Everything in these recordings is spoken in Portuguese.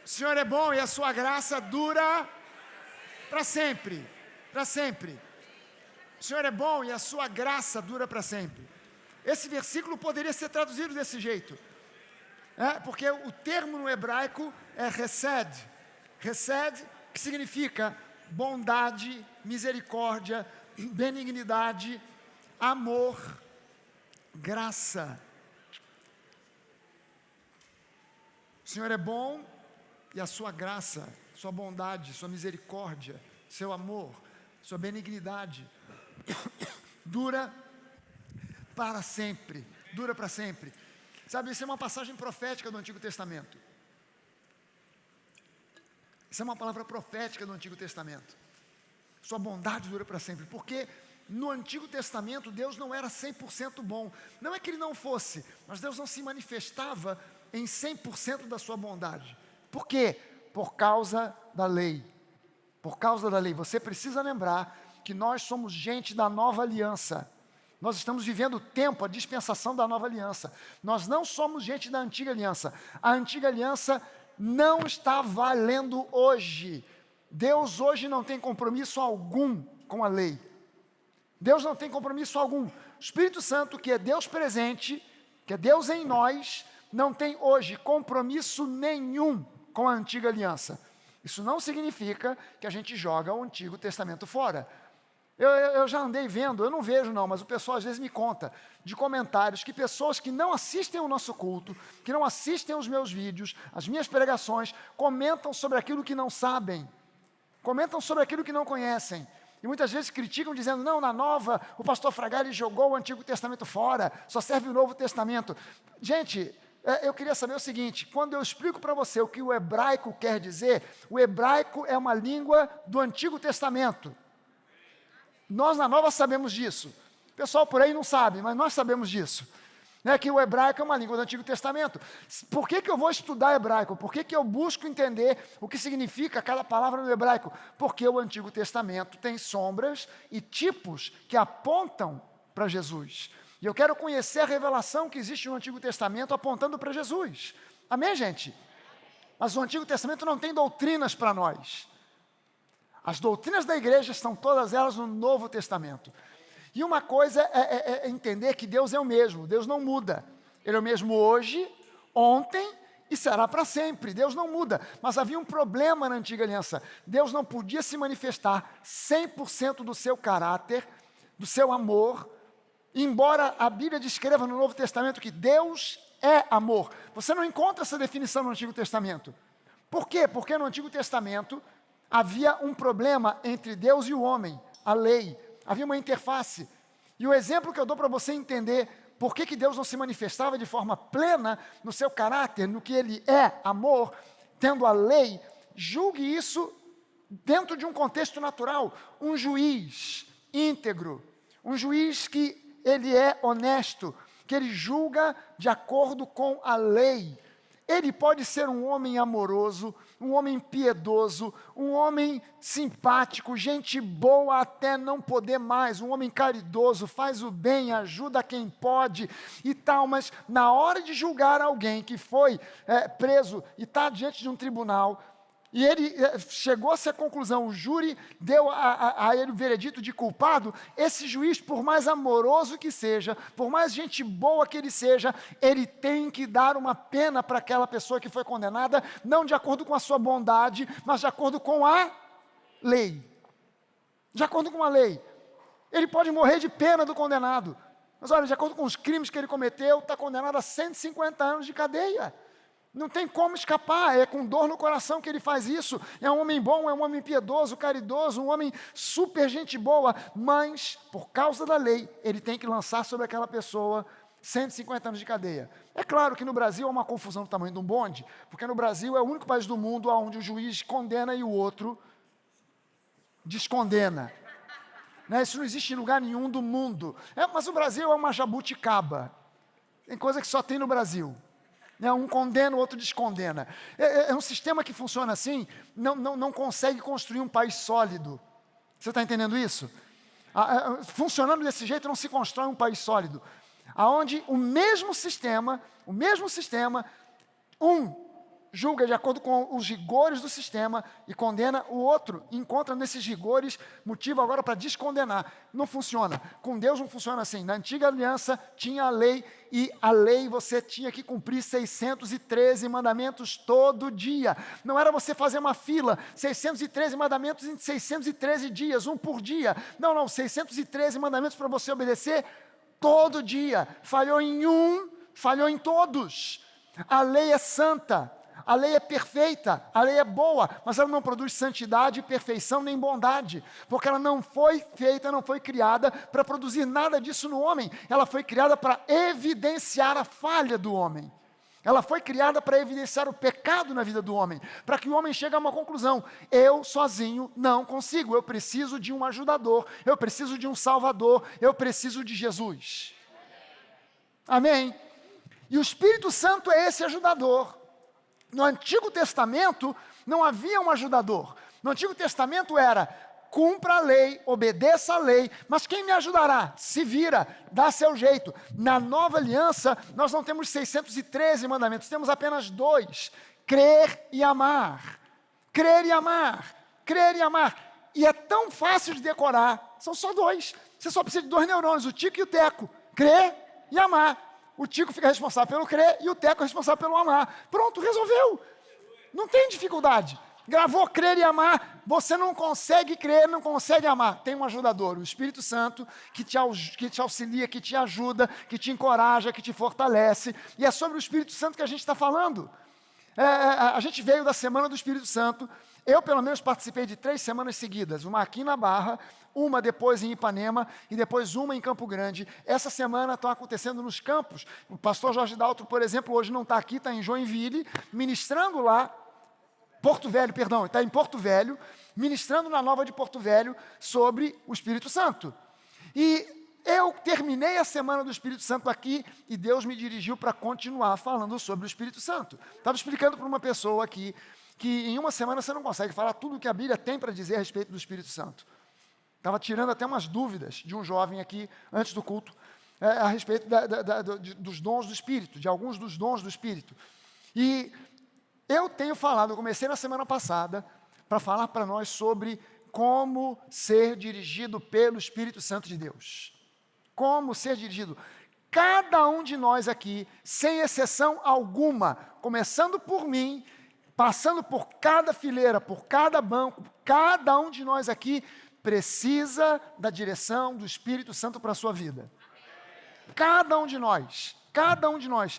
O Senhor é bom e a sua graça dura para sempre. Para sempre. O Senhor é bom e a sua graça dura para sempre. Esse versículo poderia ser traduzido desse jeito. Porque o termo no hebraico é hesed. Hesed, que significa bondade, misericórdia, benignidade, amor, graça. O Senhor é bom e a sua graça, sua bondade, sua misericórdia, seu amor, sua benignidade dura para sempre, dura para sempre. Sabe, isso é uma passagem profética do Antigo Testamento. Isso é uma palavra profética do Antigo Testamento. Sua bondade dura para sempre, porque no Antigo Testamento Deus não era 100% bom. Não é que Ele não fosse, mas Deus não se manifestava em 100% da sua bondade. Por quê? Por causa da lei. Por causa da lei. Você precisa lembrar que nós somos gente da nova aliança. Nós estamos vivendo o tempo, a dispensação da nova aliança. Nós não somos gente da antiga aliança. A antiga aliança não está valendo hoje. Deus hoje não tem compromisso algum com a lei. Deus não tem compromisso algum. O Espírito Santo, que é Deus presente, que é Deus em nós, não tem hoje compromisso nenhum com a antiga aliança. Isso não significa que a gente joga o Antigo Testamento fora. Eu já andei vendo, eu não vejo não, mas o pessoal às vezes me conta de comentários que pessoas que não assistem ao nosso culto, que não assistem aos meus vídeos, às minhas pregações, comentam sobre aquilo que não sabem, comentam sobre aquilo que não conhecem. E muitas vezes criticam dizendo, não, na nova, o pastor Fragale jogou o Antigo Testamento fora, só serve o Novo Testamento. Gente, eu queria saber o seguinte, quando eu explico para você o que o hebraico quer dizer, o hebraico é uma língua do Antigo Testamento. Nós na nova sabemos disso. O pessoal por aí não sabe, mas nós sabemos disso. Que o hebraico é uma língua do Antigo Testamento. Por que eu vou estudar hebraico? Por que eu busco entender o que significa cada palavra no hebraico? Porque o Antigo Testamento tem sombras e tipos que apontam para Jesus. E eu quero conhecer a revelação que existe no Antigo Testamento apontando para Jesus. Amém, gente? Mas o Antigo Testamento não tem doutrinas para nós. As doutrinas da igreja estão todas elas no Novo Testamento. E uma coisa é entender que Deus é o mesmo, Deus não muda. Ele é o mesmo hoje, ontem e será para sempre. Deus não muda. Mas havia um problema na antiga aliança. Deus não podia se manifestar 100% do seu caráter, do seu amor, embora a Bíblia descreva no Novo Testamento que Deus é amor. Você não encontra essa definição no Antigo Testamento. Por quê? Porque no Antigo Testamento havia um problema entre Deus e o homem, a lei. Havia uma interface. E o exemplo que eu dou para você entender por que Deus não se manifestava de forma plena no seu caráter, no que Ele é, amor, tendo a lei, julgue isso dentro de um contexto natural. Um juiz íntegro, um juiz que ele é honesto, que ele julga de acordo com a lei. Ele pode ser um homem amoroso, um homem piedoso, um homem simpático, gente boa até não poder mais, um homem caridoso, faz o bem, ajuda quem pode e tal, mas na hora de julgar alguém que foi preso e está diante de um tribunal, e ele chegou-se à conclusão, o júri deu a ele o veredito de culpado, esse juiz, por mais amoroso que seja, por mais gente boa que ele seja, ele tem que dar uma pena para aquela pessoa que foi condenada, não de acordo com a sua bondade, mas de acordo com a lei. De acordo com a lei. Ele pode morrer de pena do condenado, mas olha, de acordo com os crimes que ele cometeu, está condenado a 150 anos de cadeia. Não tem como escapar, é com dor no coração que ele faz isso. É um homem bom, é um homem piedoso, caridoso, um homem super gente boa, mas por causa da lei, ele tem que lançar sobre aquela pessoa 150 anos de cadeia. É claro que no Brasil há uma confusão do tamanho de um bonde, porque no Brasil é o único país do mundo onde o juiz condena e o outro descondena. Isso não existe em lugar nenhum do mundo. Mas o Brasil é uma jabuticaba. Tem coisa que só tem no Brasil. Um condena, o outro descondena. É um sistema que funciona assim, não consegue construir um país sólido. Você está entendendo isso? Funcionando desse jeito não se constrói um país sólido. Onde o mesmo sistema, um julga de acordo com os rigores do sistema e condena o outro. Encontra nesses rigores motivo agora para descondenar. Não funciona. Com Deus não funciona assim. Na antiga aliança tinha a lei, e a lei você tinha que cumprir 613 mandamentos todo dia. Não era você fazer uma fila, 613 mandamentos em 613 dias, um por dia. Não, 613 mandamentos para você obedecer todo dia. Falhou em um, falhou em todos. A lei é santa. A lei é perfeita, a lei é boa, mas ela não produz santidade, perfeição nem bondade, porque ela não foi feita, não foi criada para produzir nada disso no homem. Ela foi criada para evidenciar a falha do homem. Ela foi criada para evidenciar o pecado na vida do homem, para que o homem chegue a uma conclusão: eu sozinho não consigo, eu preciso de um ajudador, eu preciso de um salvador, eu preciso de Jesus. Amém? E o Espírito Santo é esse ajudador. No Antigo Testamento não havia um ajudador. No Antigo Testamento era: cumpra a lei, obedeça a lei, mas quem me ajudará? Se vira, dá seu jeito. Na Nova Aliança nós não temos 613 mandamentos, temos apenas 2: crer e amar. Crer e amar, crer e amar. E é tão fácil de decorar, são só 2. Você só precisa de 2 neurônios, o Tico e o Teco. Crer e amar. O Tico fica responsável pelo crer e o Teco é responsável pelo amar. Pronto, resolveu. Não tem dificuldade. Gravou crer e amar, você não consegue crer, não consegue amar. Tem um ajudador, o Espírito Santo, que te auxilia, que te ajuda, que te encoraja, que te fortalece. E é sobre o Espírito Santo que a gente está falando. A gente veio da Semana do Espírito Santo. Eu, pelo menos, participei de 3 semanas seguidas. Uma aqui na Barra, uma depois em Ipanema e depois uma em Campo Grande. Essa semana estão acontecendo nos campos. O pastor Jorge Daltro, por exemplo, hoje não está aqui, está em Joinville, ministrando lá, está em Porto Velho, ministrando na Nova de Porto Velho sobre o Espírito Santo. E eu terminei a Semana do Espírito Santo aqui e Deus me dirigiu para continuar falando sobre o Espírito Santo. Estava explicando para uma pessoa aqui que em uma semana você não consegue falar tudo o que a Bíblia tem para dizer a respeito do Espírito Santo. Estava tirando até umas dúvidas de um jovem aqui, antes do culto, a respeito dos dons do Espírito, de alguns dos dons do Espírito. E eu tenho falado, eu comecei na semana passada, para falar para nós sobre como ser dirigido pelo Espírito Santo de Deus. Como ser dirigido. Cada um de nós aqui, sem exceção alguma, começando por mim, passando por cada fileira, por cada banco, cada um de nós aqui precisa da direção do Espírito Santo para a sua vida. Cada um de nós, cada um de nós.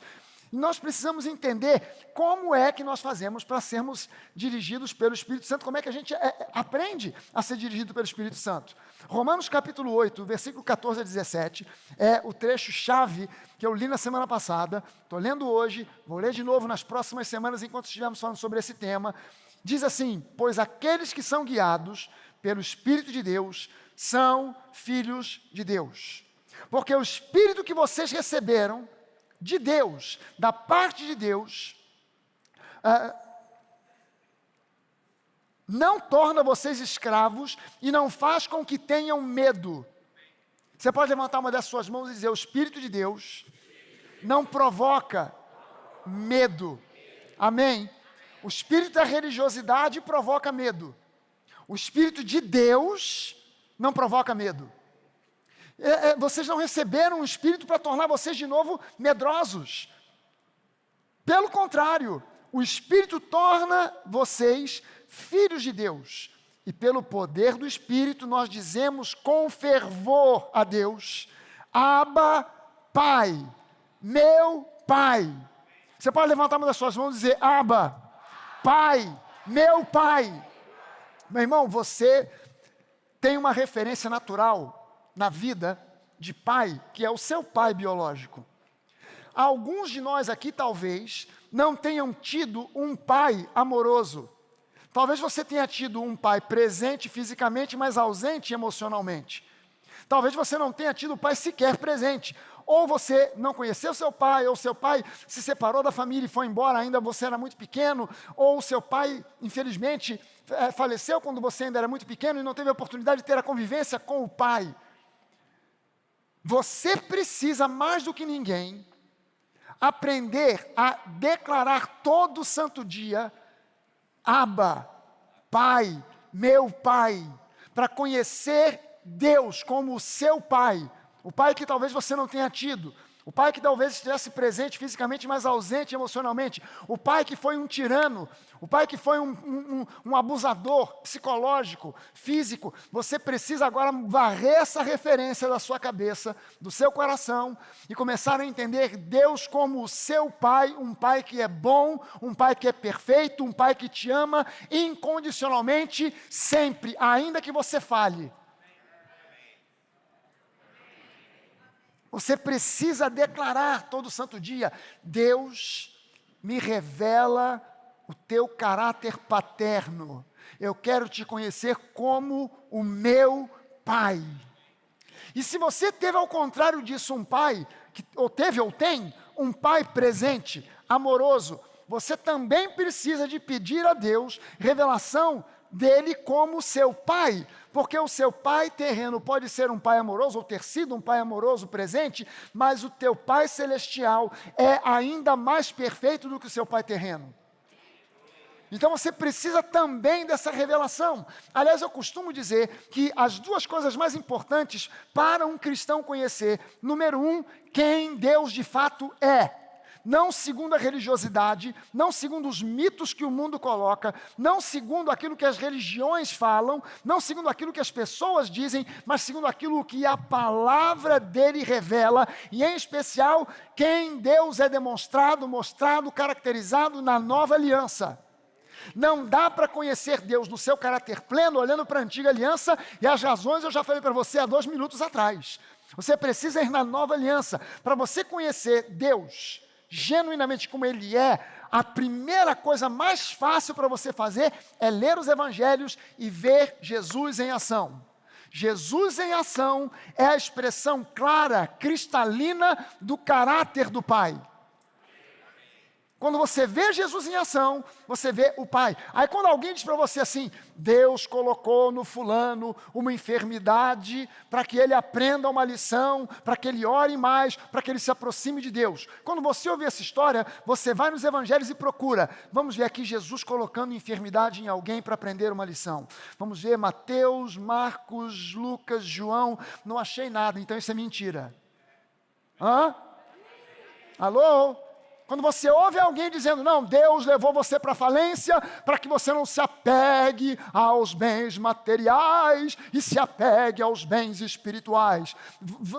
E nós precisamos entender como é que nós fazemos para sermos dirigidos pelo Espírito Santo, como é que a gente aprende a ser dirigido pelo Espírito Santo. Romanos capítulo 8, versículo 14 a 17, é o trecho-chave que eu li na semana passada, estou lendo hoje, vou ler de novo nas próximas semanas enquanto estivermos falando sobre esse tema. Diz assim: pois aqueles que são guiados pelo Espírito de Deus são filhos de Deus. Porque o Espírito que vocês receberam de Deus, da parte de Deus, não torna vocês escravos e não faz com que tenham medo. Você pode levantar uma das suas mãos e dizer: o Espírito de Deus não provoca medo. Amém? O espírito da religiosidade provoca medo. O Espírito de Deus não provoca medo. Vocês não receberam um Espírito para tornar vocês de novo medrosos. Pelo contrário, o Espírito torna vocês filhos de Deus. E pelo poder do Espírito nós dizemos com fervor a Deus: Abba, Pai, meu Pai. Você pode levantar uma das suas mãos e dizer: Abba, Pai, meu Pai. Meu irmão, você tem uma referência natural na vida de pai, que é o seu pai biológico. Alguns de nós aqui talvez não tenham tido um pai amoroso. Talvez você tenha tido um pai presente fisicamente, mas ausente emocionalmente. Talvez você não tenha tido o pai sequer presente. Ou você não conheceu seu pai, ou seu pai se separou da família e foi embora, ainda você era muito pequeno, ou seu pai, infelizmente, faleceu quando você ainda era muito pequeno e não teve a oportunidade de ter a convivência com o pai. Você precisa, mais do que ninguém, aprender a declarar todo santo dia, Abba, Pai, meu Pai, para conhecer Deus como o seu Pai, o Pai que talvez você não tenha tido, o pai que talvez estivesse presente fisicamente, mas ausente emocionalmente, o pai que foi um tirano, o pai que foi um abusador psicológico, físico. Você precisa agora varrer essa referência da sua cabeça, do seu coração, e começar a entender Deus como o seu pai, um pai que é bom, um pai que é perfeito, um pai que te ama incondicionalmente, sempre, ainda que você falhe. Você precisa declarar todo santo dia: Deus me revela o teu caráter paterno. Eu quero te conhecer como o meu pai. E se você teve ao contrário disso um pai, ou teve ou tem, um pai presente, amoroso, você também precisa de pedir a Deus revelação dele como seu pai, porque o seu pai terreno pode ser um pai amoroso, ou ter sido um pai amoroso presente, mas o teu pai celestial é ainda mais perfeito do que o seu pai terreno. Então você precisa também dessa revelação. Aliás, eu costumo dizer que as duas coisas mais importantes para um cristão conhecer: número 1, quem Deus de fato é. Não segundo a religiosidade, não segundo os mitos que o mundo coloca, não segundo aquilo que as religiões falam, não segundo aquilo que as pessoas dizem, mas segundo aquilo que a palavra dele revela, e em especial, quem Deus é demonstrado, mostrado, caracterizado na nova aliança. Não dá para conhecer Deus no seu caráter pleno, olhando para a antiga aliança, e as razões eu já falei para você há 2 minutos atrás. Você precisa ir na nova aliança. Para você conhecer Deus genuinamente como Ele é, a primeira coisa mais fácil para você fazer é ler os evangelhos e ver Jesus em ação. Jesus em ação é a expressão clara, cristalina do caráter do Pai. Quando você vê Jesus em ação, você vê o Pai. Aí quando alguém diz para você assim: Deus colocou no fulano uma enfermidade para que ele aprenda uma lição, para que ele ore mais, para que ele se aproxime de Deus. Quando você ouvir essa história, você vai nos evangelhos e procura. Vamos ver aqui Jesus colocando enfermidade em alguém para aprender uma lição. Vamos ver Mateus, Marcos, Lucas, João. Não achei nada, então isso é mentira. Hã? Alô? Quando você ouve alguém dizendo: não, Deus levou você para a falência para que você não se apegue aos bens materiais e se apegue aos bens espirituais.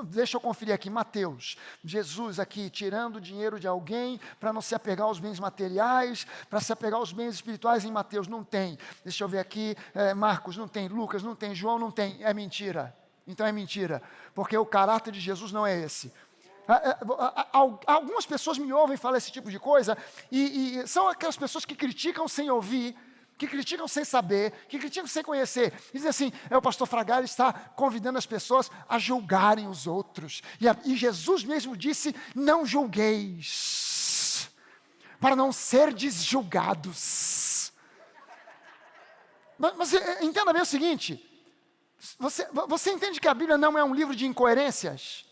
Deixa eu conferir aqui, Mateus. Jesus aqui tirando dinheiro de alguém para não se apegar aos bens materiais, para se apegar aos bens espirituais em Mateus. Não tem. Deixa eu ver aqui, Marcos não tem, Lucas não tem, João não tem. É mentira. Então é mentira, porque o caráter de Jesus não é esse. Algumas pessoas me ouvem falar esse tipo de coisa e são aquelas pessoas que criticam sem ouvir, que criticam sem saber, que criticam sem conhecer. E dizem assim: o pastor Fragale está convidando as pessoas a julgarem os outros. E Jesus mesmo disse: não julgueis, para não serdes julgados. Mas entenda bem o seguinte: você entende que a Bíblia não é um livro de incoerências?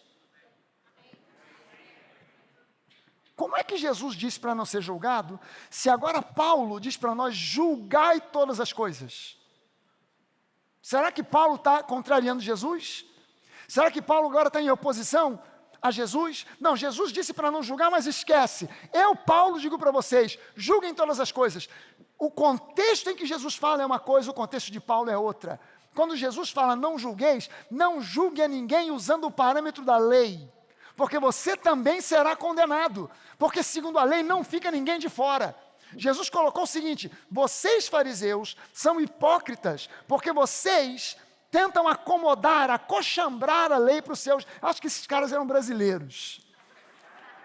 Como é que Jesus disse para não ser julgado, se agora Paulo diz para nós: julgai todas as coisas? Será que Paulo está contrariando Jesus? Será que Paulo agora está em oposição a Jesus? Não, Jesus disse para não julgar, mas esquece. Eu, Paulo, digo para vocês: julguem todas as coisas. O contexto em que Jesus fala é uma coisa, o contexto de Paulo é outra. Quando Jesus fala não julgueis, não julgue a ninguém usando o parâmetro da lei, porque você também será condenado, porque segundo a lei não fica ninguém de fora. Jesus colocou o seguinte: vocês fariseus são hipócritas, porque vocês tentam acomodar, acochambrar a lei para os seus. Acho que esses caras eram brasileiros.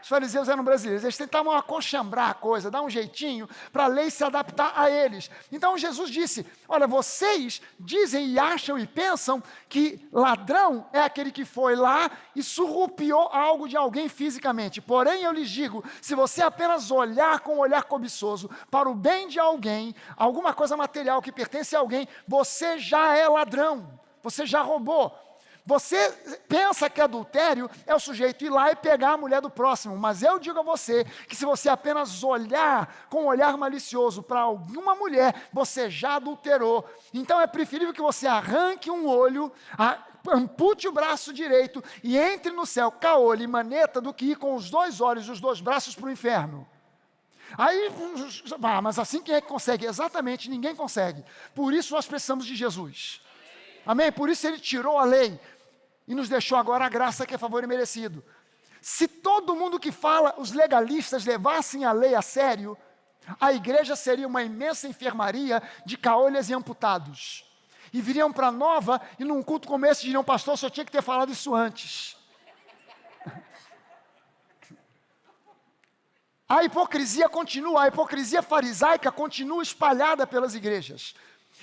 Os fariseus eram brasileiros, eles tentavam acochambrar a coisa, dar um jeitinho para a lei se adaptar a eles. Então Jesus disse: olha, vocês dizem e acham e pensam que ladrão é aquele que foi lá e surrupiou algo de alguém fisicamente. Porém eu lhes digo, se você apenas olhar com um olhar cobiçoso para o bem de alguém, alguma coisa material que pertence a alguém, você já é ladrão, você já roubou. Você pensa que adultério é o sujeito ir lá e pegar a mulher do próximo, mas eu digo a você que se você apenas olhar com um olhar malicioso para alguma mulher, você já adulterou. Então é preferível que você arranque um olho, ampute o braço direito e entre no céu caolho e maneta do que ir com os 2 olhos e os 2 braços para o inferno. Aí, mas assim quem é que consegue? Exatamente, ninguém consegue. Por isso nós precisamos de Jesus. Amém? Por isso ele tirou a lei e nos deixou agora a graça que é favor imerecido. Se todo mundo que fala, os legalistas, levassem a lei a sério, a igreja seria uma imensa enfermaria de caolhas e amputados. E viriam para Nova e num culto como esse diriam, pastor, só tinha que ter falado isso antes. A hipocrisia continua, a hipocrisia farisaica continua espalhada pelas igrejas.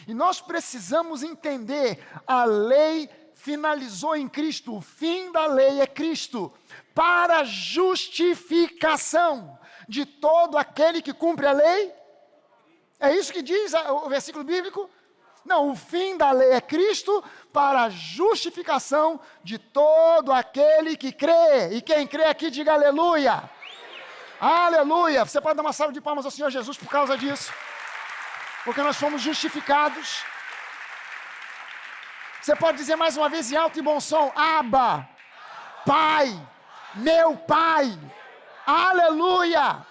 E nós precisamos entender, a lei finalizou em Cristo, o fim da lei é Cristo, para justificação de todo aquele que cumpre a lei. É isso que diz o versículo bíblico? Não, o fim da lei é Cristo para a justificação de todo aquele que crê. E quem crê aqui diga aleluia. Aleluia. Você pode dar uma salva de palmas ao Senhor Jesus por causa disso. Porque nós fomos justificados. Você pode dizer mais uma vez em alto e bom som, Abba, Pai, meu Pai. Aleluia.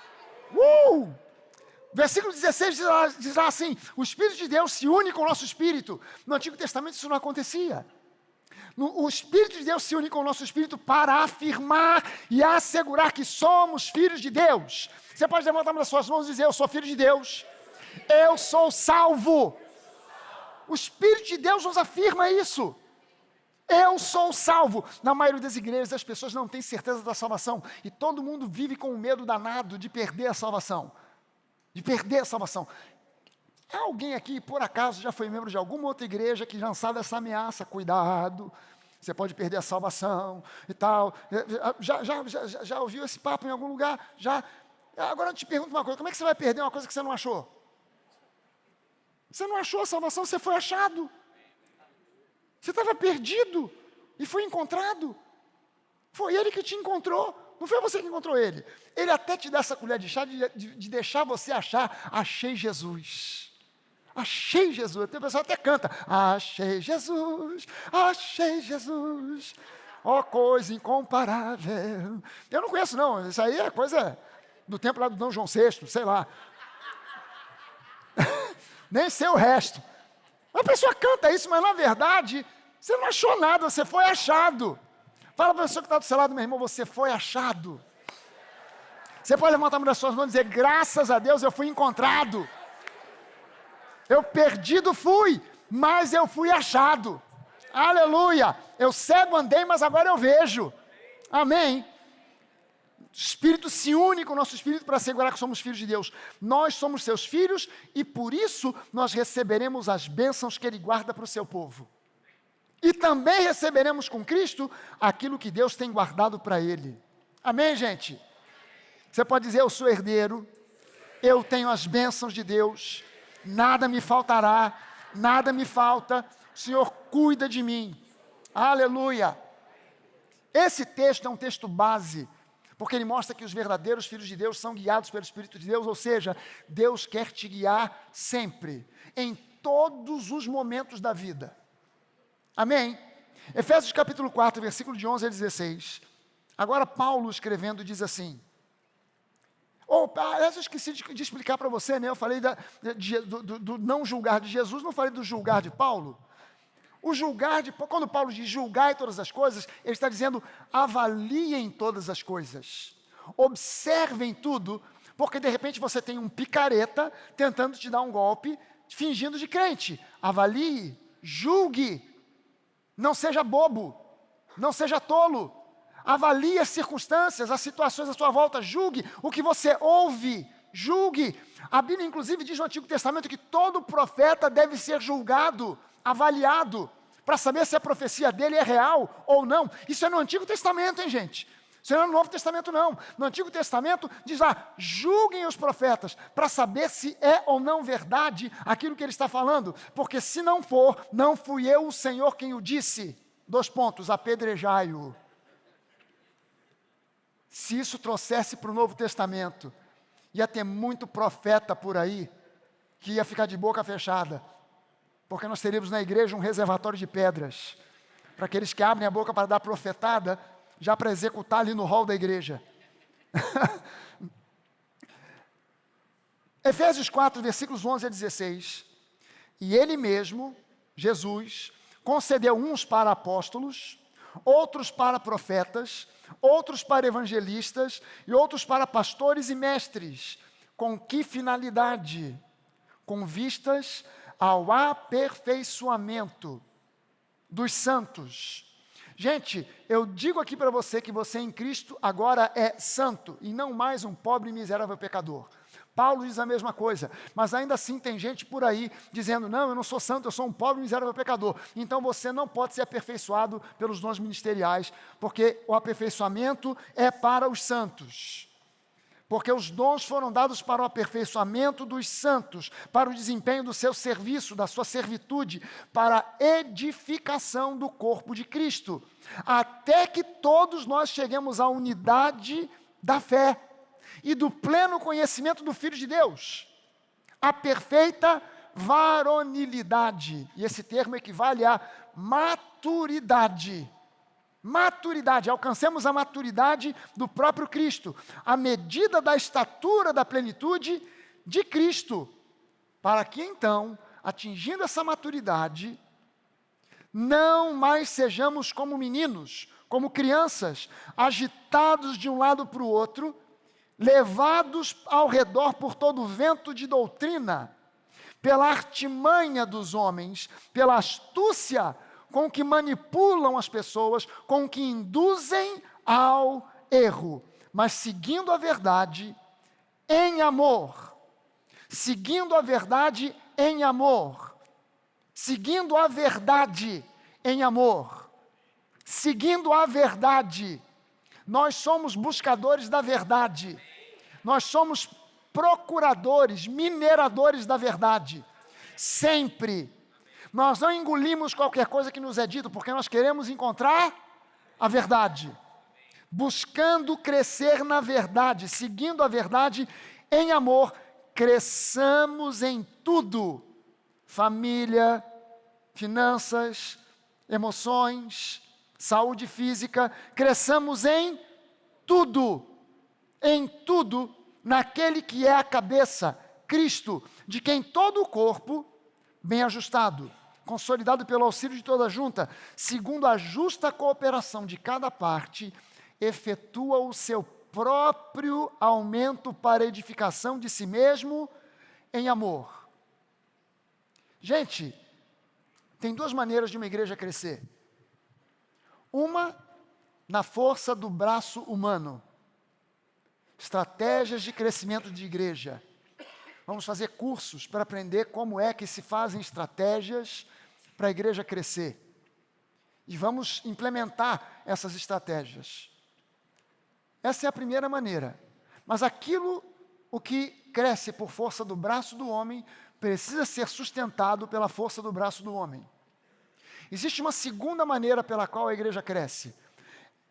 Versículo 16 diz lá assim, o Espírito de Deus se une com o nosso Espírito. No Antigo Testamento isso não acontecia. O Espírito de Deus se une com o nosso Espírito para afirmar e assegurar que somos filhos de Deus. Você pode levantar uma das suas mãos e dizer, eu sou filho de Deus. Eu sou salvo. O Espírito de Deus nos afirma isso. Eu sou salvo. Na maioria das igrejas as pessoas não têm certeza da salvação. E todo mundo vive com um medo danado de perder a salvação. De perder a salvação. Há alguém aqui, por acaso, já foi membro de alguma outra igreja que lançava essa ameaça? Cuidado, você pode perder a salvação e tal. Já ouviu esse papo em algum lugar? Já. Agora eu te pergunto uma coisa, como é que você vai perder uma coisa que você não achou? Você não achou a salvação, você foi achado. Você estava perdido e foi encontrado. Foi ele que te encontrou. Não foi você que encontrou ele. Ele até te dá essa colher de chá de deixar você achar, achei Jesus. Achei Jesus. O pessoal até canta, achei Jesus, achei Jesus. Ó, coisa incomparável. Eu não conheço não, isso aí é coisa do tempo lá do Dom João VI, sei lá. Nem sei o resto. A pessoa canta isso, mas na verdade, você não achou nada, você foi achado. Fala para a pessoa que está do seu lado, meu irmão, você foi achado. Você pode levantar uma das suas mãos e dizer, graças a Deus eu fui encontrado. Eu perdido fui, mas eu fui achado. Aleluia. Eu cego andei, mas agora eu vejo. Amém. O Espírito se une com o nosso Espírito para assegurar que somos filhos de Deus. Nós somos seus filhos e por isso nós receberemos as bênçãos que Ele guarda para o seu povo. E também receberemos com Cristo aquilo que Deus tem guardado para Ele. Amém, gente? Você pode dizer, eu sou herdeiro, eu tenho as bênçãos de Deus, nada me faltará, nada me falta, o Senhor cuida de mim. Aleluia! Esse texto é um texto base, porque ele mostra que os verdadeiros filhos de Deus são guiados pelo Espírito de Deus, ou seja, Deus quer te guiar sempre, em todos os momentos da vida. Amém? Efésios capítulo 4, versículo de 11 a 16. Agora Paulo escrevendo diz assim, eu esqueci de explicar para você, né? Eu falei do não julgar de Jesus, não falei do julgar de Paulo. O julgar quando Paulo diz julgar em todas as coisas, ele está dizendo avaliem todas as coisas. Observem tudo, porque de repente você tem um picareta tentando te dar um golpe, fingindo de crente. Avalie, julgue. Não seja bobo, não seja tolo, avalie as circunstâncias, as situações à sua volta, julgue o que você ouve, julgue. A Bíblia inclusive diz no Antigo Testamento que todo profeta deve ser julgado, avaliado, para saber se a profecia dele é real ou não. Isso é no Antigo Testamento, hein, gente? Isso não é no Novo Testamento, não. No Antigo Testamento diz lá, julguem os profetas, para saber se é ou não verdade aquilo que ele está falando, porque se não for, não fui eu o Senhor quem o disse. 2 pontos, apedrejai-o. Se isso trouxesse para o Novo Testamento, ia ter muito profeta por aí, que ia ficar de boca fechada, porque nós teríamos na igreja um reservatório de pedras, para aqueles que abrem a boca para dar profetada, já para executar ali no hall da igreja. Efésios 4, versículos 11 a 16. E ele mesmo, Jesus, concedeu uns para apóstolos, outros para profetas, outros para evangelistas e outros para pastores e mestres. Com que finalidade? Com vistas ao aperfeiçoamento dos santos. Gente, eu digo aqui para você que você em Cristo agora é santo e não mais um pobre e miserável pecador. Paulo diz a mesma coisa, mas ainda assim tem gente por aí dizendo, não, eu não sou santo, eu sou um pobre e miserável pecador. Então você não pode ser aperfeiçoado pelos dons ministeriais, porque o aperfeiçoamento é para os santos. Porque os dons foram dados para o aperfeiçoamento dos santos, para o desempenho do seu serviço, da sua servitude, para a edificação do corpo de Cristo, até que todos nós cheguemos à unidade da fé e do pleno conhecimento do Filho de Deus, a perfeita varonilidade, e esse termo equivale a maturidade. Maturidade, alcancemos a maturidade do próprio Cristo, a medida da estatura da plenitude de Cristo, para que então, atingindo essa maturidade, não mais sejamos como meninos, como crianças, agitados de um lado para o outro, levados ao redor por todo o vento de doutrina, pela artimanha dos homens, pela astúcia com que manipulam as pessoas, com que induzem ao erro, mas seguindo a verdade em amor, seguindo a verdade em amor, seguindo a verdade em amor, seguindo a verdade. Nós somos buscadores da verdade, nós somos procuradores, mineradores da verdade, sempre. Nós não engolimos qualquer coisa que nos é dito, porque nós queremos encontrar a verdade, buscando crescer na verdade, seguindo a verdade em amor, cresçamos em tudo, família, finanças, emoções, saúde física, cresçamos em tudo, naquele que é a cabeça, Cristo, de quem todo o corpo, bem ajustado, consolidado pelo auxílio de toda a junta, segundo a justa cooperação de cada parte, efetua o seu próprio aumento para a edificação de si mesmo em amor. Gente, tem 2 maneiras de uma igreja crescer. Uma, na força do braço humano. Estratégias de crescimento de igreja. Vamos fazer cursos para aprender como é que se fazem estratégias para a igreja crescer. E vamos implementar essas estratégias. Essa é a primeira maneira. Mas o que cresce por força do braço do homem, precisa ser sustentado pela força do braço do homem. Existe uma segunda maneira pela qual a igreja cresce.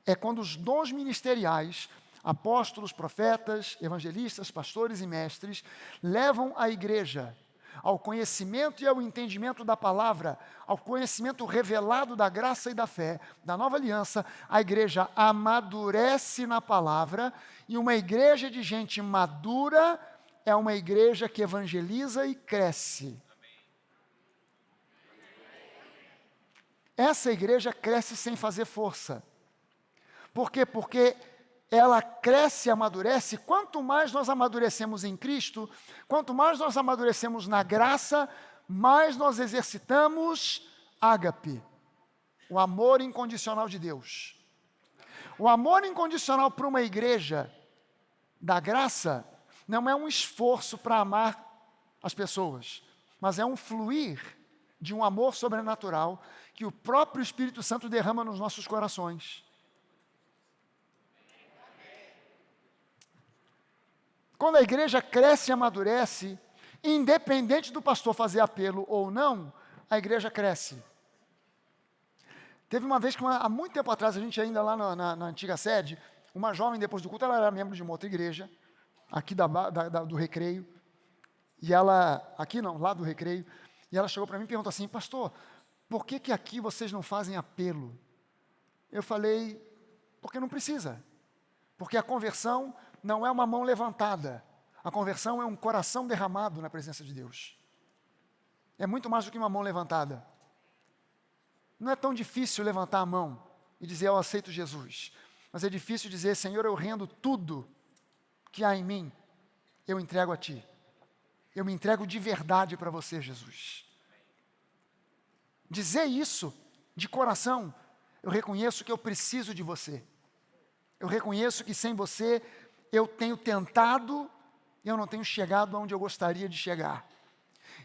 É quando os dons ministeriais, apóstolos, profetas, evangelistas, pastores e mestres, levam a igreja ao conhecimento e ao entendimento da palavra, ao conhecimento revelado da graça e da fé, da nova aliança. A igreja amadurece na palavra, e uma igreja de gente madura é uma igreja que evangeliza e cresce. Essa igreja cresce sem fazer força. Por quê? Porque ela cresce e amadurece. Quanto mais nós amadurecemos em Cristo, quanto mais nós amadurecemos na graça, mais nós exercitamos ágape, o amor incondicional de Deus. O amor incondicional para uma igreja da graça não é um esforço para amar as pessoas, mas é um fluir de um amor sobrenatural que o próprio Espírito Santo derrama nos nossos corações. Quando a igreja cresce e amadurece, independente do pastor fazer apelo ou não, a igreja cresce. Teve uma vez que, há muito tempo atrás, a gente ainda lá na antiga sede, uma jovem, depois do culto, ela era membro de uma outra igreja, aqui do Recreio, e ela, aqui não, lá do Recreio, e ela chegou para mim e perguntou assim: pastor, por que aqui vocês não fazem apelo? Eu falei: porque não precisa, porque a conversão não é uma mão levantada, a conversão é um coração derramado na presença de Deus, é muito mais do que uma mão levantada. Não é tão difícil levantar a mão e dizer: eu aceito Jesus, mas é difícil dizer: Senhor, eu rendo tudo que há em mim, eu entrego a Ti. Eu me entrego de verdade para você, Jesus. Dizer isso de coração, eu reconheço que eu preciso de você. Eu reconheço que sem você eu tenho tentado e eu não tenho chegado aonde eu gostaria de chegar.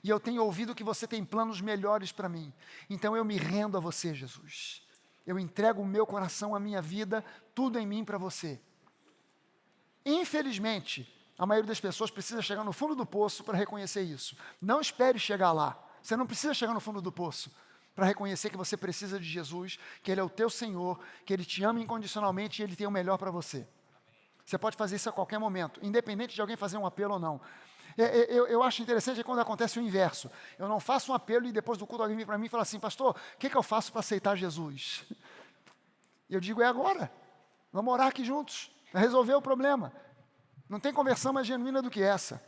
E eu tenho ouvido que você tem planos melhores para mim. Então eu me rendo a você, Jesus. Eu entrego o meu coração, a minha vida, tudo em mim para você. Infelizmente, a maioria das pessoas precisa chegar no fundo do poço para reconhecer isso. Não espere chegar lá. Você não precisa chegar no fundo do poço para reconhecer que você precisa de Jesus, que Ele é o teu Senhor, que Ele te ama incondicionalmente e Ele tem o melhor para você. Você pode fazer isso a qualquer momento, independente de alguém fazer um apelo ou não. Eu acho interessante quando acontece o inverso. Eu não faço um apelo e depois do culto alguém vem para mim e fala assim: pastor, o que eu faço para aceitar Jesus? Eu digo: é agora. Vamos orar aqui juntos, para resolver o problema. Não tem conversão mais genuína do que essa.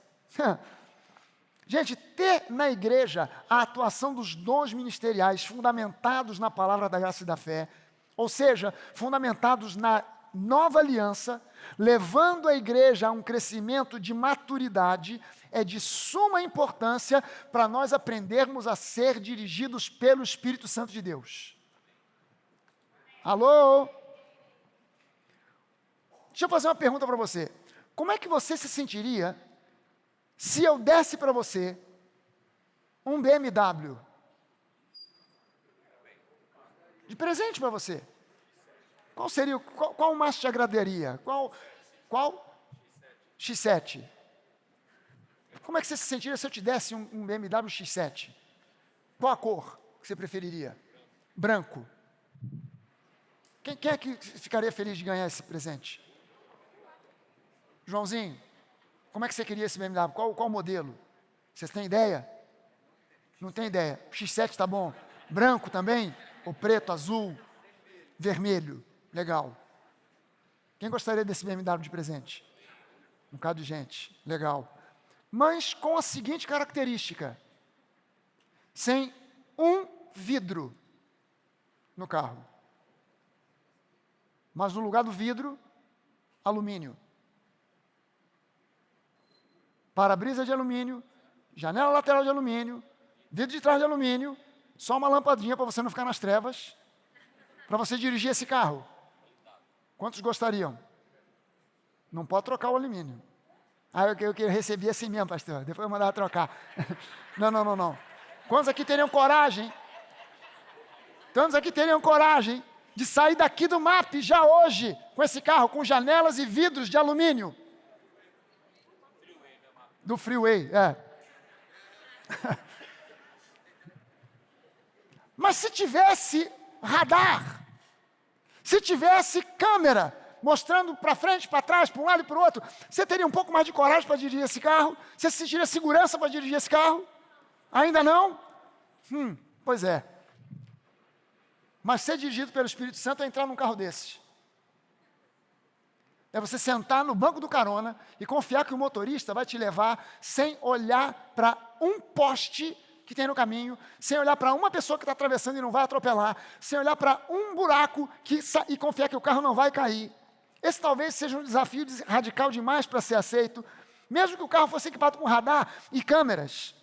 Gente, ter na igreja a atuação dos dons ministeriais fundamentados na palavra da graça e da fé, ou seja, fundamentados na nova aliança, levando a igreja a um crescimento de maturidade, é de suma importância para nós aprendermos a ser dirigidos pelo Espírito Santo de Deus. Alô? Deixa eu fazer uma pergunta para você. Como é que você se sentiria se eu desse para você um BMW de presente para você? Qual seria, qual mais te agradaria? Qual? X7. Como é que você se sentiria se eu te desse um BMW X7? Qual a cor que você preferiria? Branco. Quem é que ficaria feliz de ganhar esse presente? Joãozinho, como é que você queria esse BMW? Qual modelo? Vocês têm ideia? Não tem ideia. X7 tá bom. Branco também? Ou preto, azul, vermelho? Legal. Quem gostaria desse BMW de presente? Um bocado de gente. Legal. Mas com a seguinte característica: sem um vidro no carro. Mas no lugar do vidro, alumínio. Para-brisa de alumínio, janela lateral de alumínio, vidro de trás de alumínio, só uma lampadinha para você não ficar nas trevas, para você dirigir esse carro. Quantos gostariam? Não pode trocar o alumínio. Eu recebi assim mesmo, pastor, depois eu mandava trocar. Não. Quantos aqui teriam coragem? Quantos aqui teriam coragem de sair daqui do MAP já hoje, com esse carro, com janelas e vidros de alumínio? Do freeway, é. Mas se tivesse radar, se tivesse câmera, mostrando para frente, para trás, para um lado e para o outro, você teria um pouco mais de coragem para dirigir esse carro? Você sentiria segurança para dirigir esse carro? Ainda não? Pois é. Mas ser dirigido pelo Espírito Santo é entrar num carro desses. É você sentar no banco do carona e confiar que o motorista vai te levar sem olhar para um poste que tem no caminho, sem olhar para uma pessoa que está atravessando e não vai atropelar, sem olhar para um buraco e confiar que o carro não vai cair. Esse talvez seja um desafio radical demais para ser aceito, mesmo que o carro fosse equipado com radar e câmeras.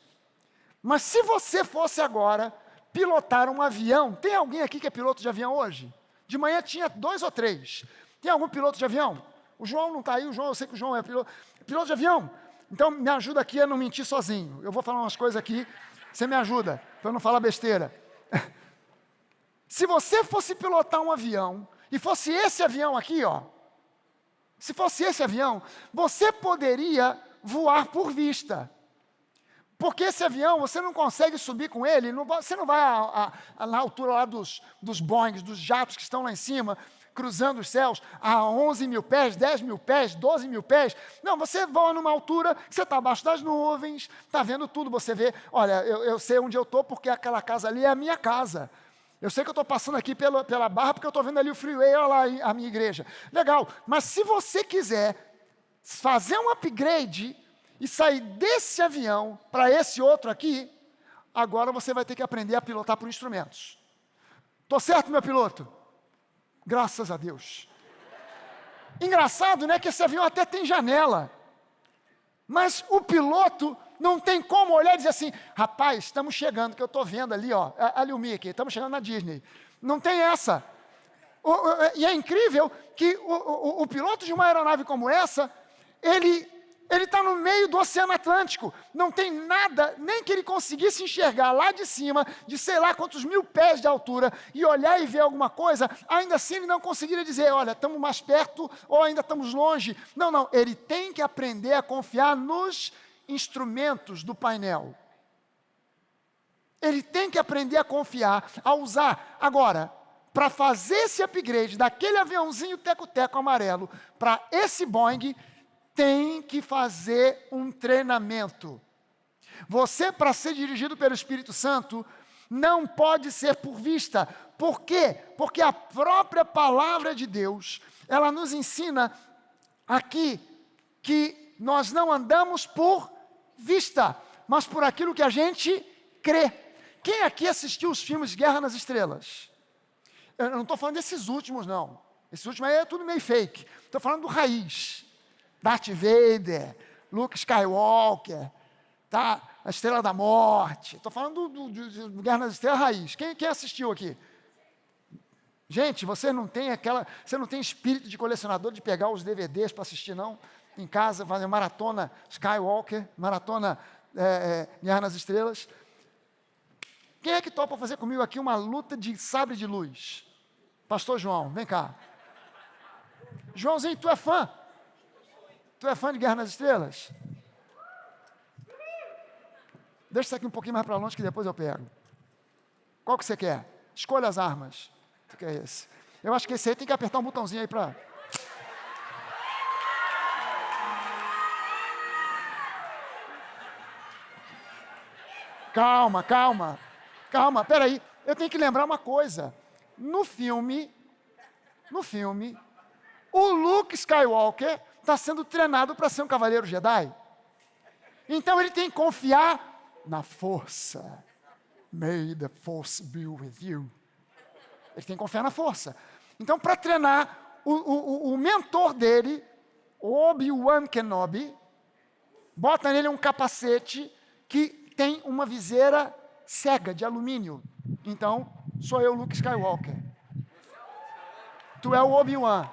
Mas se você fosse agora pilotar um avião, tem alguém aqui que é piloto de avião hoje? De manhã tinha 2 ou 3. Tem algum piloto de avião? O João não está aí, eu sei que o João é piloto de avião. Então me ajuda aqui a não mentir sozinho. Eu vou falar umas coisas aqui, você me ajuda, para eu não falar besteira. Se você fosse pilotar um avião, e fosse esse avião aqui, ó, se fosse esse avião, você poderia voar por vista. Porque esse avião, você não consegue subir com ele, você não vai na altura lá dos Boeings, dos jatos que estão lá em cima, cruzando os céus, a 11 mil pés, 10 mil pés, 12 mil pés. Não, você voa numa altura que você está abaixo das nuvens, está vendo tudo, você vê, olha, eu sei onde eu estou porque aquela casa ali é a minha casa. Eu sei que eu estou passando aqui pela barra porque eu estou vendo ali o freeway, olha lá a minha igreja. Legal, mas se você quiser fazer um upgrade e sair desse avião para esse outro aqui, agora você vai ter que aprender a pilotar por instrumentos. Estou certo, meu piloto? Graças a Deus. Engraçado, né, que esse avião até tem janela. Mas o piloto não tem como olhar e dizer assim, rapaz, estamos chegando, que eu estou vendo ali, ó, ali o Mickey, estamos chegando na Disney. Não tem essa. E é incrível que o piloto de uma aeronave como essa, ele está no meio do Oceano Atlântico, não tem nada, nem que ele conseguisse enxergar lá de cima, de sei lá quantos mil pés de altura, e olhar e ver alguma coisa, ainda assim ele não conseguiria dizer, olha, estamos mais perto ou ainda estamos longe. Não, ele tem que aprender a confiar nos instrumentos do painel. Ele tem que aprender a confiar, a usar. Agora, para fazer esse upgrade daquele aviãozinho teco-teco amarelo para esse Boeing, tem que fazer um treinamento. Você, para ser dirigido pelo Espírito Santo, não pode ser por vista. Por quê? Porque a própria palavra de Deus, ela nos ensina aqui que nós não andamos por vista, mas por aquilo que a gente crê. Quem aqui assistiu os filmes Guerra nas Estrelas? Eu não estou falando desses últimos, não. Esse último aí é tudo meio fake. Estou falando do raiz. Darth Vader, Luke Skywalker, tá? A Estrela da Morte. Estou falando do Guerra nas Estrelas raiz. Quem assistiu aqui? Gente, você não tem espírito de colecionador de pegar os DVDs para assistir, não? Em casa, fazer maratona Skywalker, maratona Guerra nas Estrelas. Quem é que topa fazer comigo aqui uma luta de sabre de luz? Pastor João, vem cá. Joãozinho, tu é fã? Tu é fã de Guerra nas Estrelas? Deixa isso aqui um pouquinho mais para longe que depois eu pego. Qual que você quer? Escolha as armas. Tu quer esse? Eu acho que esse aí tem que apertar um botãozinho aí para... Calma, peraí. Eu tenho que lembrar uma coisa. No filme, o Luke Skywalker está sendo treinado para ser um cavaleiro Jedi. Então ele tem que confiar na força. May the force be with you. Ele tem que confiar na força. Então, para treinar, o mentor dele, Obi-Wan Kenobi, bota nele um capacete que tem uma viseira cega de alumínio. Então, sou eu, Luke Skywalker. Tu é o Obi-Wan.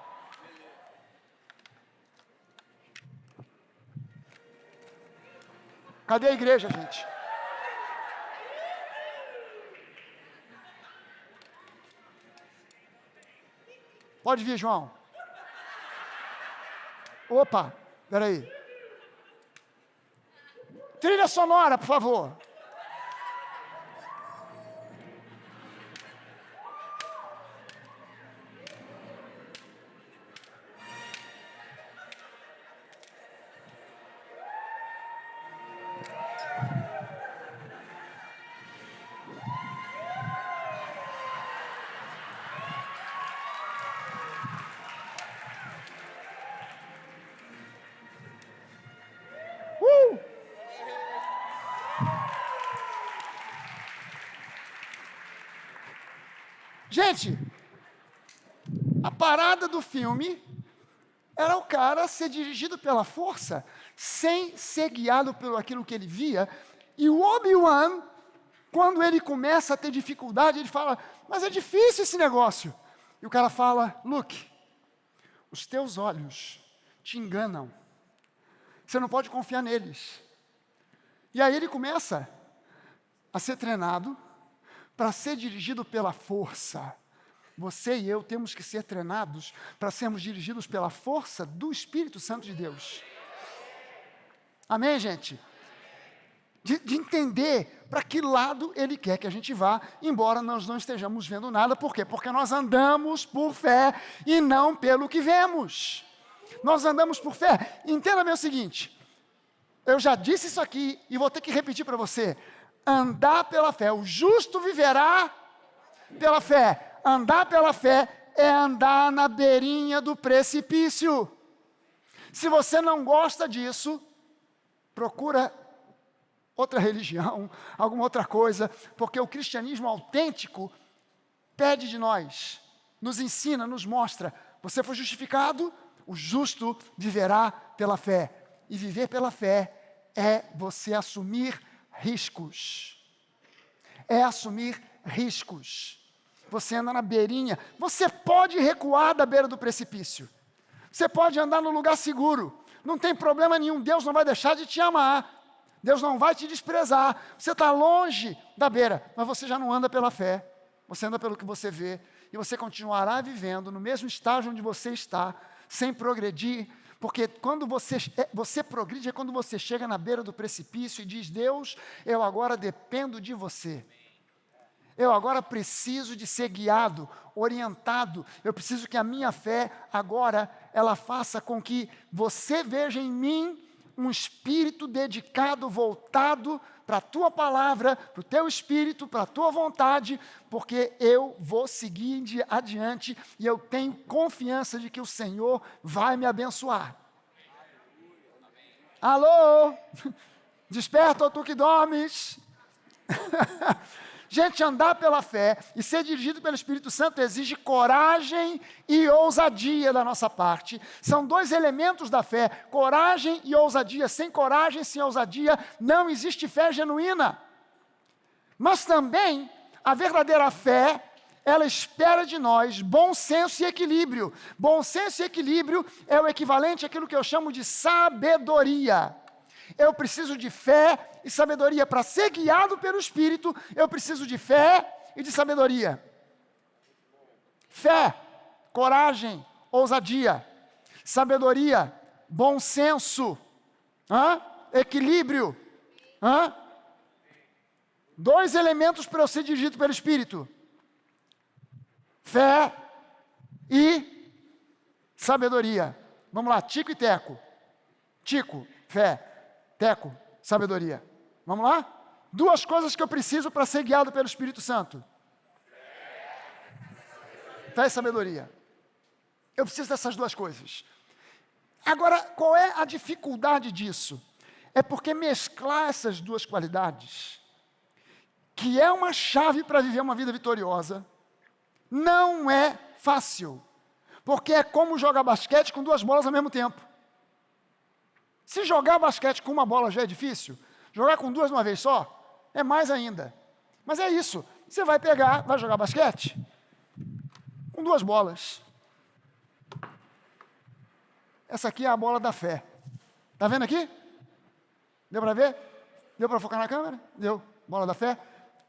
Cadê a igreja, gente? Pode vir, João. Opa, peraí. Trilha sonora, por favor. Gente, a parada do filme era o cara ser dirigido pela força, sem ser guiado pelo aquilo que ele via. E o Obi-Wan, quando ele começa a ter dificuldade, ele fala, mas é difícil esse negócio. E o cara fala, Luke, os teus olhos te enganam. Você não pode confiar neles. E aí ele começa a ser treinado para ser dirigido pela força. Você e eu temos que ser treinados para sermos dirigidos pela força do Espírito Santo de Deus. Amém, gente? de entender para que lado Ele quer que a gente vá, embora nós não estejamos vendo nada. Por quê? Porque nós andamos por fé e não pelo que vemos. Nós andamos por fé. Entenda bem o seguinte, eu já disse isso aqui e vou ter que repetir para você. Andar pela fé, o justo viverá pela fé. Andar pela fé é andar na beirinha do precipício. Se você não gosta disso, procura outra religião, alguma outra coisa, porque o cristianismo autêntico pede de nós, nos ensina, nos mostra, você foi justificado, o justo viverá pela fé. E viver pela fé é você assumir riscos. É assumir riscos. Você anda na beirinha, você pode recuar da beira do precipício. Você pode andar no lugar seguro, não tem problema nenhum, Deus não vai deixar de te amar. Deus não vai te desprezar. Você está longe da beira, mas você já não anda pela fé. Você anda pelo que você vê. E você continuará vivendo no mesmo estágio onde você está, sem progredir. Porque quando você progride é quando você chega na beira do precipício e diz: Deus, eu agora dependo de você. Eu agora preciso de ser guiado, orientado. Eu preciso que a minha fé agora, ela faça com que você veja em mim um espírito dedicado, voltado para a tua palavra, para o teu espírito, para a tua vontade, porque eu vou seguir adiante e eu tenho confiança de que o Senhor vai me abençoar. Alô? Desperta, ou tu que dormes. Gente, andar pela fé e ser dirigido pelo Espírito Santo exige coragem e ousadia da nossa parte. São dois elementos da fé, coragem e ousadia. Sem coragem, sem ousadia, não existe fé genuína. Mas também, a verdadeira fé, ela espera de nós bom senso e equilíbrio. Bom senso e equilíbrio é o equivalente àquilo que eu chamo de sabedoria. Eu preciso de fé e sabedoria. Para ser guiado pelo Espírito, eu preciso de fé e de sabedoria. Fé, coragem, ousadia. Sabedoria, bom senso, equilíbrio. Dois elementos para eu ser dirigido pelo Espírito. Fé e sabedoria. Vamos lá, Tico e Teco. Tico, fé. Teco, sabedoria. Vamos lá? Duas coisas que eu preciso para ser guiado pelo Espírito Santo. Fé e sabedoria. Eu preciso dessas duas coisas. Agora, qual é a dificuldade disso? É porque mesclar essas duas qualidades, que é uma chave para viver uma vida vitoriosa, não é fácil. Porque é como jogar basquete com duas bolas ao mesmo tempo. Se jogar basquete com uma bola já é difícil, jogar com duas de uma vez só, é mais ainda. Mas é isso, você vai pegar, vai jogar basquete com duas bolas. Essa aqui é a bola da fé. Está vendo aqui? Deu para ver? Deu para focar na câmera? Deu. Bola da fé.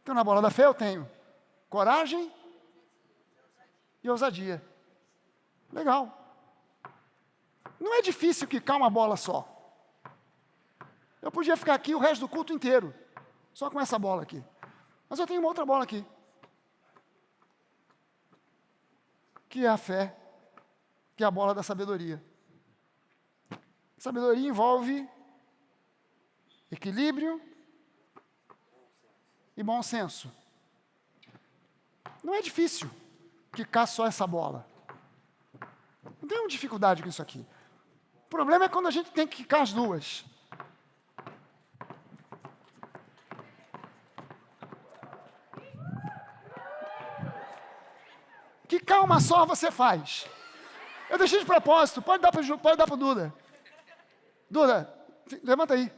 Então na bola da fé eu tenho coragem e ousadia. Legal. Não é difícil quicar uma bola só. Eu podia ficar aqui o resto do culto inteiro, só com essa bola aqui. Mas eu tenho uma outra bola aqui, que é a fé, que é a bola da sabedoria. Sabedoria envolve equilíbrio e bom senso. Não é difícil quicar só essa bola. Não tem dificuldade com isso aqui. O problema é quando a gente tem que quicar as duas. Quicar uma só você faz. Eu deixei de propósito, pode dar para o Duda. Duda, levanta aí.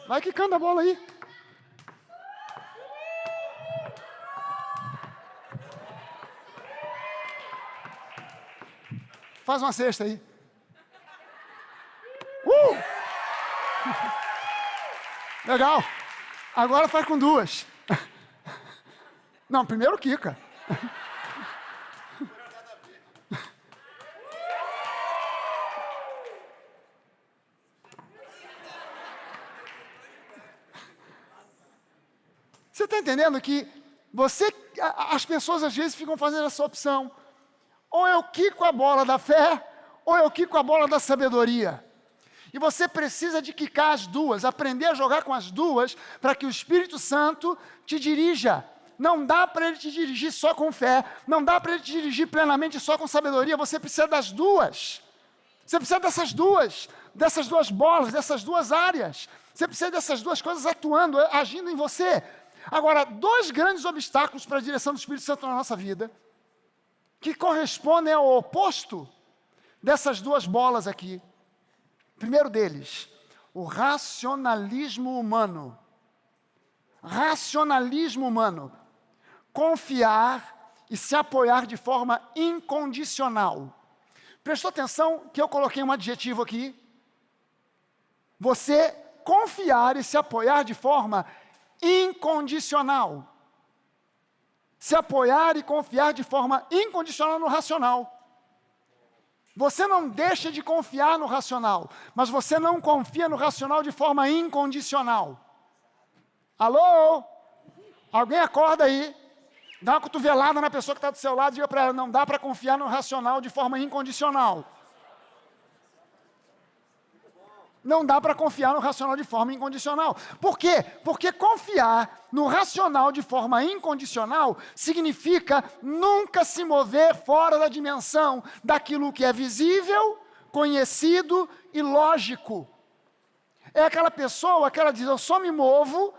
Vai quicando a bola aí. Faz uma cesta aí. Legal. Agora faz com duas. Não, primeiro quica. Você está entendendo que as pessoas às vezes ficam fazendo essa opção. Ou eu quico a bola da fé, ou eu quico a bola da sabedoria. E você precisa de quicar as duas, aprender a jogar com as duas, para que o Espírito Santo te dirija. Não dá para ele te dirigir só com fé, não dá para ele te dirigir plenamente só com sabedoria, você precisa das duas. Você precisa dessas duas bolas, dessas duas áreas. Você precisa dessas duas coisas atuando, agindo em você. Agora, 2 grandes obstáculos para a direção do Espírito Santo na nossa vida, que correspondem ao oposto dessas duas bolas aqui. Primeiro deles, o racionalismo humano. Racionalismo humano. Confiar e se apoiar de forma incondicional. Prestou atenção que eu coloquei um adjetivo aqui? Você confiar e se apoiar de forma incondicional. Se apoiar e confiar de forma incondicional no racional. Você não deixa de confiar no racional, mas você não confia no racional de forma incondicional. Alô? Alguém acorda aí, dá uma cotovelada na pessoa que está do seu lado e diga para ela, não dá para confiar no racional de forma incondicional. Não dá para confiar no racional de forma incondicional. Por quê? Porque confiar no racional de forma incondicional significa nunca se mover fora da dimensão daquilo que é visível, conhecido e lógico. É aquela pessoa que ela diz, eu só me movo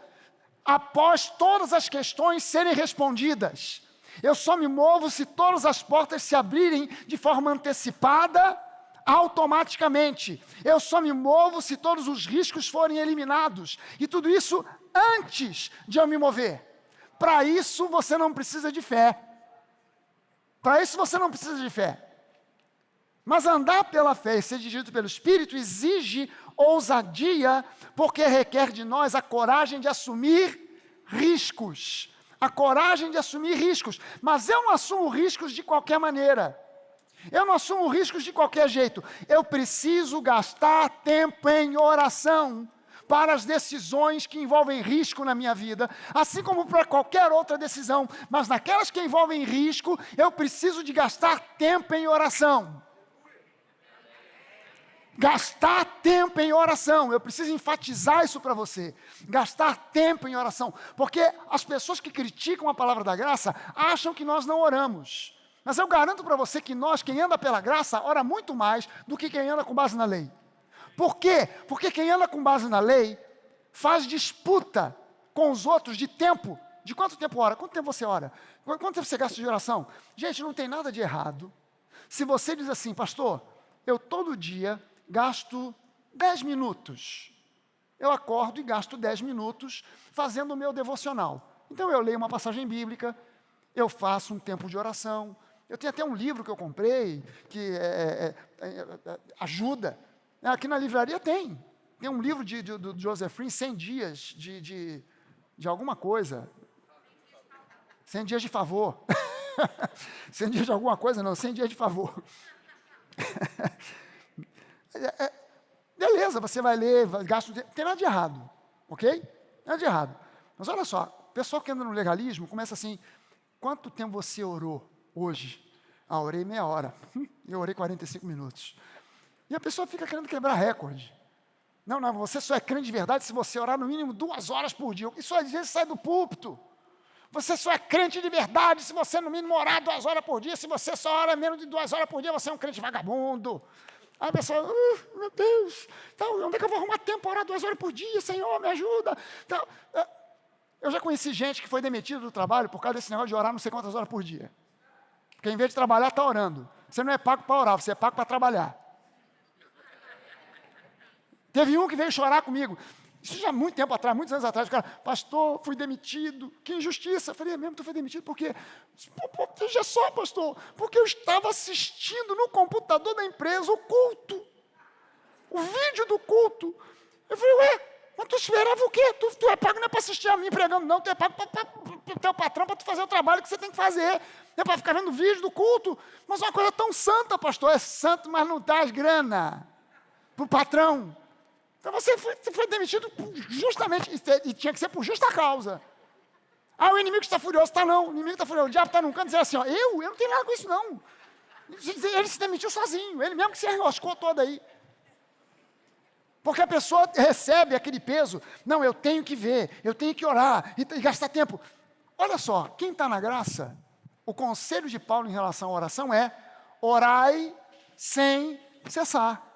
após todas as questões serem respondidas. Eu só me movo se todas as portas se abrirem de forma antecipada, automaticamente. Eu só me movo se todos os riscos forem eliminados. E tudo isso antes de eu me mover. Para isso você não precisa de fé. Para isso você não precisa de fé. Mas andar pela fé e ser dirigido pelo Espírito exige ousadia, porque requer de nós a coragem de assumir riscos. A coragem de assumir riscos. Mas eu não assumo riscos de qualquer maneira. Eu não assumo riscos de qualquer jeito. Eu preciso gastar tempo em oração para as decisões que envolvem risco na minha vida, assim como para qualquer outra decisão. Mas naquelas que envolvem risco, eu preciso de gastar tempo em oração. Gastar tempo em oração. Eu preciso enfatizar isso para você. Gastar tempo em oração. Porque as pessoas que criticam a palavra da graça acham que nós não oramos. Mas eu garanto para você que nós, quem anda pela graça, ora muito mais do que quem anda com base na lei. Por quê? Porque quem anda com base na lei faz disputa com os outros de tempo. De quanto tempo ora? Quanto tempo você ora? Quanto tempo você gasta de oração? Gente, não tem nada de errado. Se você diz assim, pastor, eu todo dia gasto 10 minutos. Eu acordo e gasto 10 minutos fazendo o meu devocional. Então eu leio uma passagem bíblica, eu faço um tempo de oração. Eu tenho até um livro que eu comprei, que ajuda. Aqui na livraria tem um livro do Joseph Frin, 100 dias de alguma coisa. 100 dias de favor. 100 dias de alguma coisa, não, 100 dias de favor. Beleza, você vai ler, gasta, não tem nada de errado, ok? Nada de errado. Mas olha só, o pessoal que anda no legalismo começa assim, quanto tempo você orou hoje? Ah, orei meia hora. Eu orei 45 minutos. E a pessoa fica querendo quebrar recorde. Não, você só é crente de verdade se você orar no mínimo 2 horas por dia. Isso às vezes sai do púlpito. Você só é crente de verdade se você no mínimo orar 2 horas por dia. Se você só ora menos de 2 horas por dia, você é um crente vagabundo. Aí a pessoa, meu Deus, então, onde é que eu vou arrumar tempo para orar 2 horas por dia? Senhor, me ajuda. Então, eu já conheci gente que foi demitida do trabalho por causa desse negócio de orar não sei quantas horas por dia. Porque em vez de trabalhar, está orando. Você não é pago para orar, você é pago para trabalhar. Teve um que veio chorar comigo. Isso já há muito tempo atrás, muitos anos atrás. O cara, pastor, fui demitido. Que injustiça. Eu falei, é mesmo, tu foi demitido por quê? Veja só, pastor, porque eu estava assistindo no computador da empresa o culto. O vídeo do culto. Eu falei, ué, mas tu esperava o quê? Tu é pago não é para assistir a mim pregando, não. Tu é pago para o teu patrão, para tu fazer o trabalho que você tem que fazer. Não é para ficar vendo vídeo do culto. Mas uma coisa tão santa, pastor. É santo, mas não dá grana para o patrão. Então você foi demitido justamente, e tinha que ser por justa causa. Ah, o inimigo está furioso. Está não, o inimigo está furioso. O diabo está num canto dizendo assim, ó, eu não tenho nada com isso não. Ele se demitiu sozinho, ele mesmo que se arroscou todo aí. Porque a pessoa recebe aquele peso, não, eu tenho que ver, eu tenho que orar, e gastar tempo. Olha só, quem está na graça, o conselho de Paulo em relação à oração é, orai sem cessar.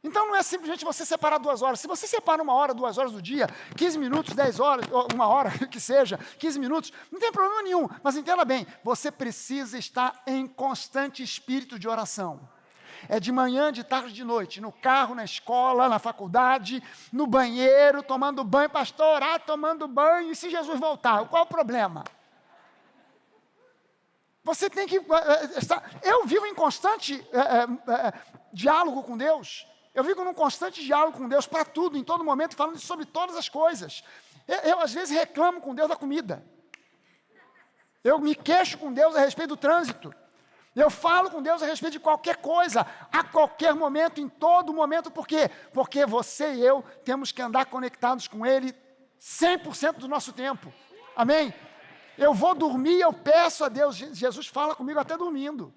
Então não é simplesmente você separar 2 horas. Se você separa 1 hora, 2 horas do dia, 15 minutos, 10 horas, 1 hora, que seja, 15 minutos, não tem problema nenhum. Mas entenda bem, você precisa estar em constante espírito de oração. É de manhã, de tarde, de noite, no carro, na escola, na faculdade, no banheiro, tomando banho, pastor, orar, tomando banho, e se Jesus voltar, qual o problema? Você tem que estar... Eu vivo em constante diálogo com Deus. Eu vivo num constante diálogo com Deus para tudo, em todo momento, falando sobre todas as coisas. Eu às vezes reclamo com Deus da comida. Eu me queixo com Deus a respeito do trânsito. Eu falo com Deus a respeito de qualquer coisa, a qualquer momento, em todo momento. Por quê? Porque você e eu temos que andar conectados com Ele 100% do nosso tempo. Amém? Eu vou dormir, eu peço a Deus. Jesus fala comigo até dormindo.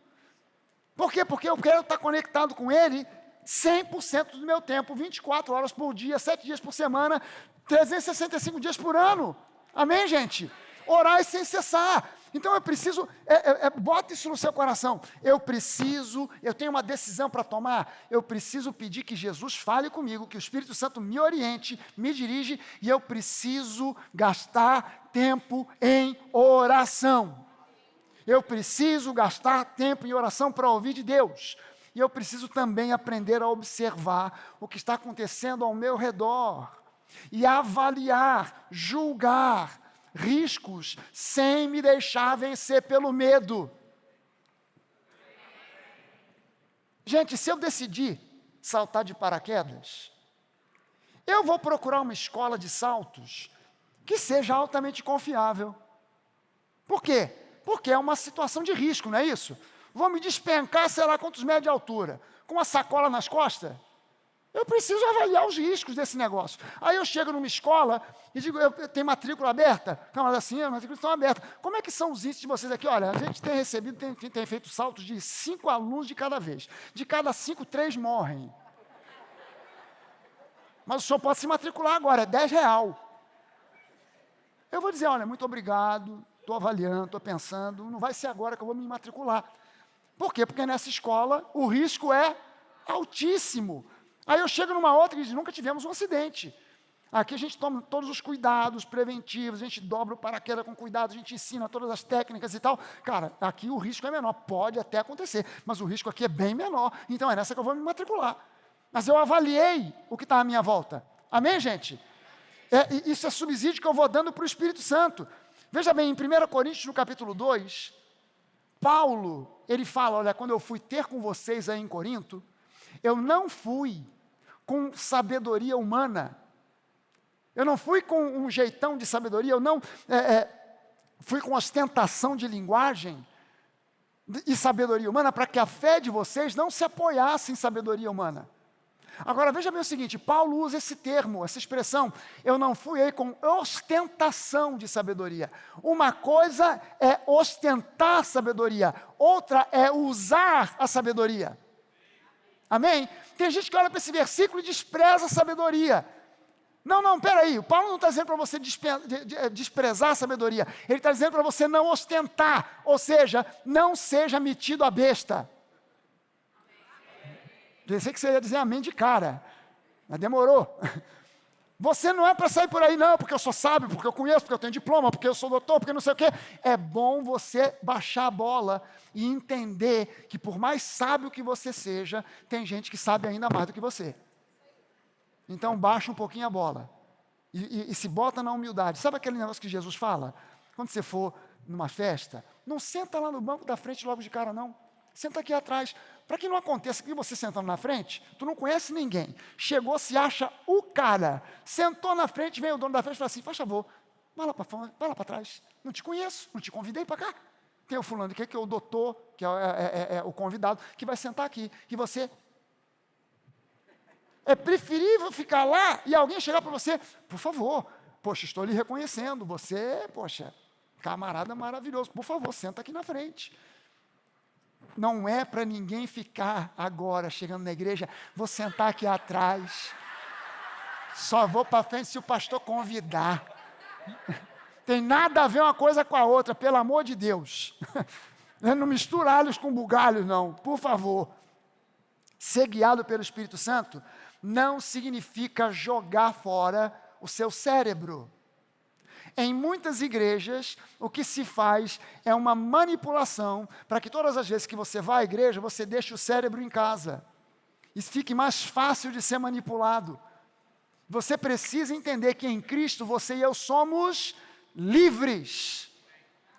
Por quê? Porque eu quero estar conectado com Ele 100% do meu tempo, 24 horas por dia, 7 dias por semana, 365 dias por ano. Amém, gente? Orar sem cessar. Então eu preciso, bota isso no seu coração. Eu tenho uma decisão para tomar. Eu preciso pedir que Jesus fale comigo, que o Espírito Santo me oriente, me dirige, e eu preciso gastar tempo em oração. Eu preciso gastar tempo em oração para ouvir de Deus. E eu preciso também aprender a observar o que está acontecendo ao meu redor. E avaliar, julgar riscos, sem me deixar vencer pelo medo. Gente, se eu decidir saltar de paraquedas, eu vou procurar uma escola de saltos que seja altamente confiável. Por quê? Porque é uma situação de risco, não é isso? Vou me despencar, sei lá quantos metros de altura, com uma sacola nas costas. Eu preciso avaliar os riscos desse negócio. Aí eu chego numa escola e digo, eu tenho matrícula aberta? Não, assim, as matrículas estão abertas. Como é que são os índices de vocês aqui? Olha, a gente tem recebido, tem feito saltos de 5 alunos de cada vez. De cada 5, 3 morrem. Mas o senhor pode se matricular agora, é R$10. Eu vou dizer, olha, muito obrigado, estou avaliando, estou pensando, não vai ser agora que eu vou me matricular. Por quê? Porque nessa escola o risco é altíssimo. Aí eu chego numa outra e diz, nunca tivemos um acidente. Aqui a gente toma todos os cuidados preventivos, a gente dobra o paraquedas com cuidado, a gente ensina todas as técnicas e tal. Cara, aqui o risco é menor, pode até acontecer, mas o risco aqui é bem menor, então é nessa que eu vou me matricular. Mas eu avaliei o que está à minha volta. Amém, gente? Isso é subsídio que eu vou dando para o Espírito Santo. Veja bem, em 1 Coríntios, no capítulo 2, Paulo, ele fala, olha, quando eu fui ter com vocês aí em Corinto, eu não fui com sabedoria humana, eu não fui com um jeitão de sabedoria, eu não fui com ostentação de linguagem e sabedoria humana, para que a fé de vocês não se apoiasse em sabedoria humana. Agora, veja bem o seguinte, Paulo usa esse termo, essa expressão, eu não fui aí com ostentação de sabedoria. Uma coisa é ostentar sabedoria, outra é usar a sabedoria. Amém? Tem gente que olha para esse versículo e despreza a sabedoria. Não, peraí, o Paulo não está dizendo para você desprezar a sabedoria, ele está dizendo para você não ostentar, ou seja, não seja metido a besta. Pensei que você ia dizer amém de cara, mas demorou. Você não é para sair por aí, não, porque eu sou sábio, porque eu conheço, porque eu tenho diploma, porque eu sou doutor, porque não sei o quê. É bom você baixar a bola e entender que por mais sábio que você seja, tem gente que sabe ainda mais do que você. Então baixa um pouquinho a bola e se bota na humildade. Sabe aquele negócio que Jesus fala? Quando você for numa festa, não senta lá no banco da frente logo de cara, não. Senta aqui atrás. Para que não aconteça que você sentando na frente, tu não conhece ninguém. Chegou, se acha o cara. Sentou na frente, vem o dono da festa e fala assim, faz favor, vai lá para trás. Não te conheço, não te convidei para cá. Tem o fulano que é o doutor, que é o convidado, que vai sentar aqui. E você... É preferível ficar lá e alguém chegar para você, por favor, poxa, estou lhe reconhecendo, você, poxa, camarada maravilhoso, por favor, senta aqui na frente. Não é para ninguém ficar agora, chegando na igreja, vou sentar aqui atrás, só vou para frente se o pastor convidar. Tem nada a ver uma coisa com a outra, pelo amor de Deus. Não mistura alhos com bugalhos, não, por favor. Ser guiado pelo Espírito Santo não significa jogar fora o seu cérebro. Em muitas igrejas, o que se faz é uma manipulação para que todas as vezes que você vai à igreja, você deixe o cérebro em casa. E fique mais fácil de ser manipulado. Você precisa entender que em Cristo você e eu somos livres.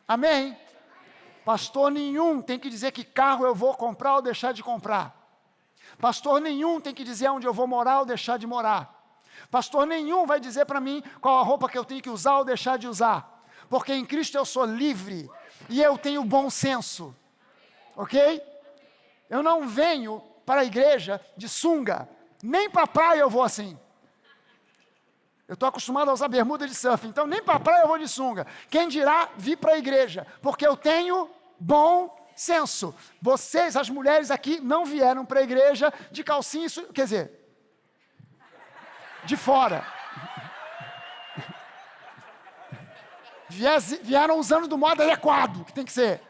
Amém? Pastor nenhum tem que dizer que carro eu vou comprar ou deixar de comprar. Pastor nenhum tem que dizer onde eu vou morar ou deixar de morar. Pastor nenhum vai dizer para mim qual a roupa que eu tenho que usar ou deixar de usar. Porque em Cristo eu sou livre e eu tenho bom senso. Ok? Eu não venho para a igreja de sunga. Nem para a praia eu vou assim. Eu estou acostumado a usar bermuda de surf, então nem para a praia eu vou de sunga. Quem dirá vir para a igreja? Porque eu tenho bom senso. Vocês, as mulheres aqui, não vieram para a igreja de calcinha, quer dizer, de fora. Vieram usando do modo adequado, que tem que ser.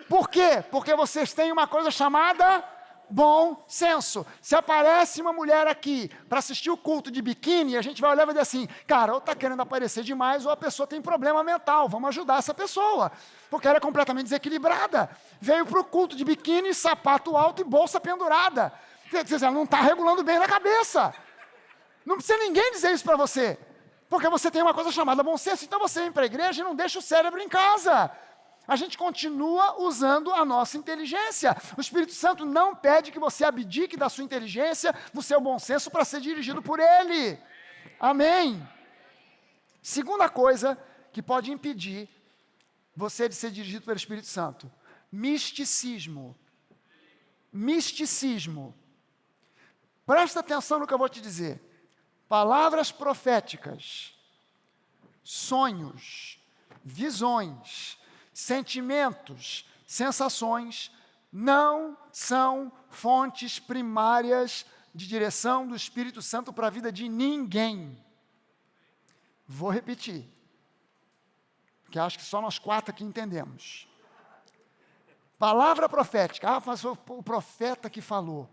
Por quê? Porque vocês têm uma coisa chamada bom senso. Se aparece uma mulher aqui para assistir o culto de biquíni, a gente vai olhar e vai dizer assim, cara, ou está querendo aparecer demais, ou a pessoa tem problema mental, vamos ajudar essa pessoa, porque ela é completamente desequilibrada. Veio para o culto de biquíni, sapato alto e bolsa pendurada. Quer dizer, ela não está regulando bem na cabeça. Não precisa ninguém dizer isso para você, porque você tem uma coisa chamada bom senso, então você vem para a igreja e não deixa o cérebro em casa. A gente continua usando a nossa inteligência. O Espírito Santo não pede que você abdique da sua inteligência, do seu bom senso, para ser dirigido por Ele. Amém? Segunda coisa que pode impedir você de ser dirigido pelo Espírito Santo: misticismo. Misticismo. Presta atenção no que eu vou te dizer. Palavras proféticas, sonhos, visões, sentimentos, sensações, não são fontes primárias de direção do Espírito Santo para a vida de ninguém. Vou repetir, porque acho que só nós 4 aqui entendemos. Palavra profética, mas foi o profeta que falou.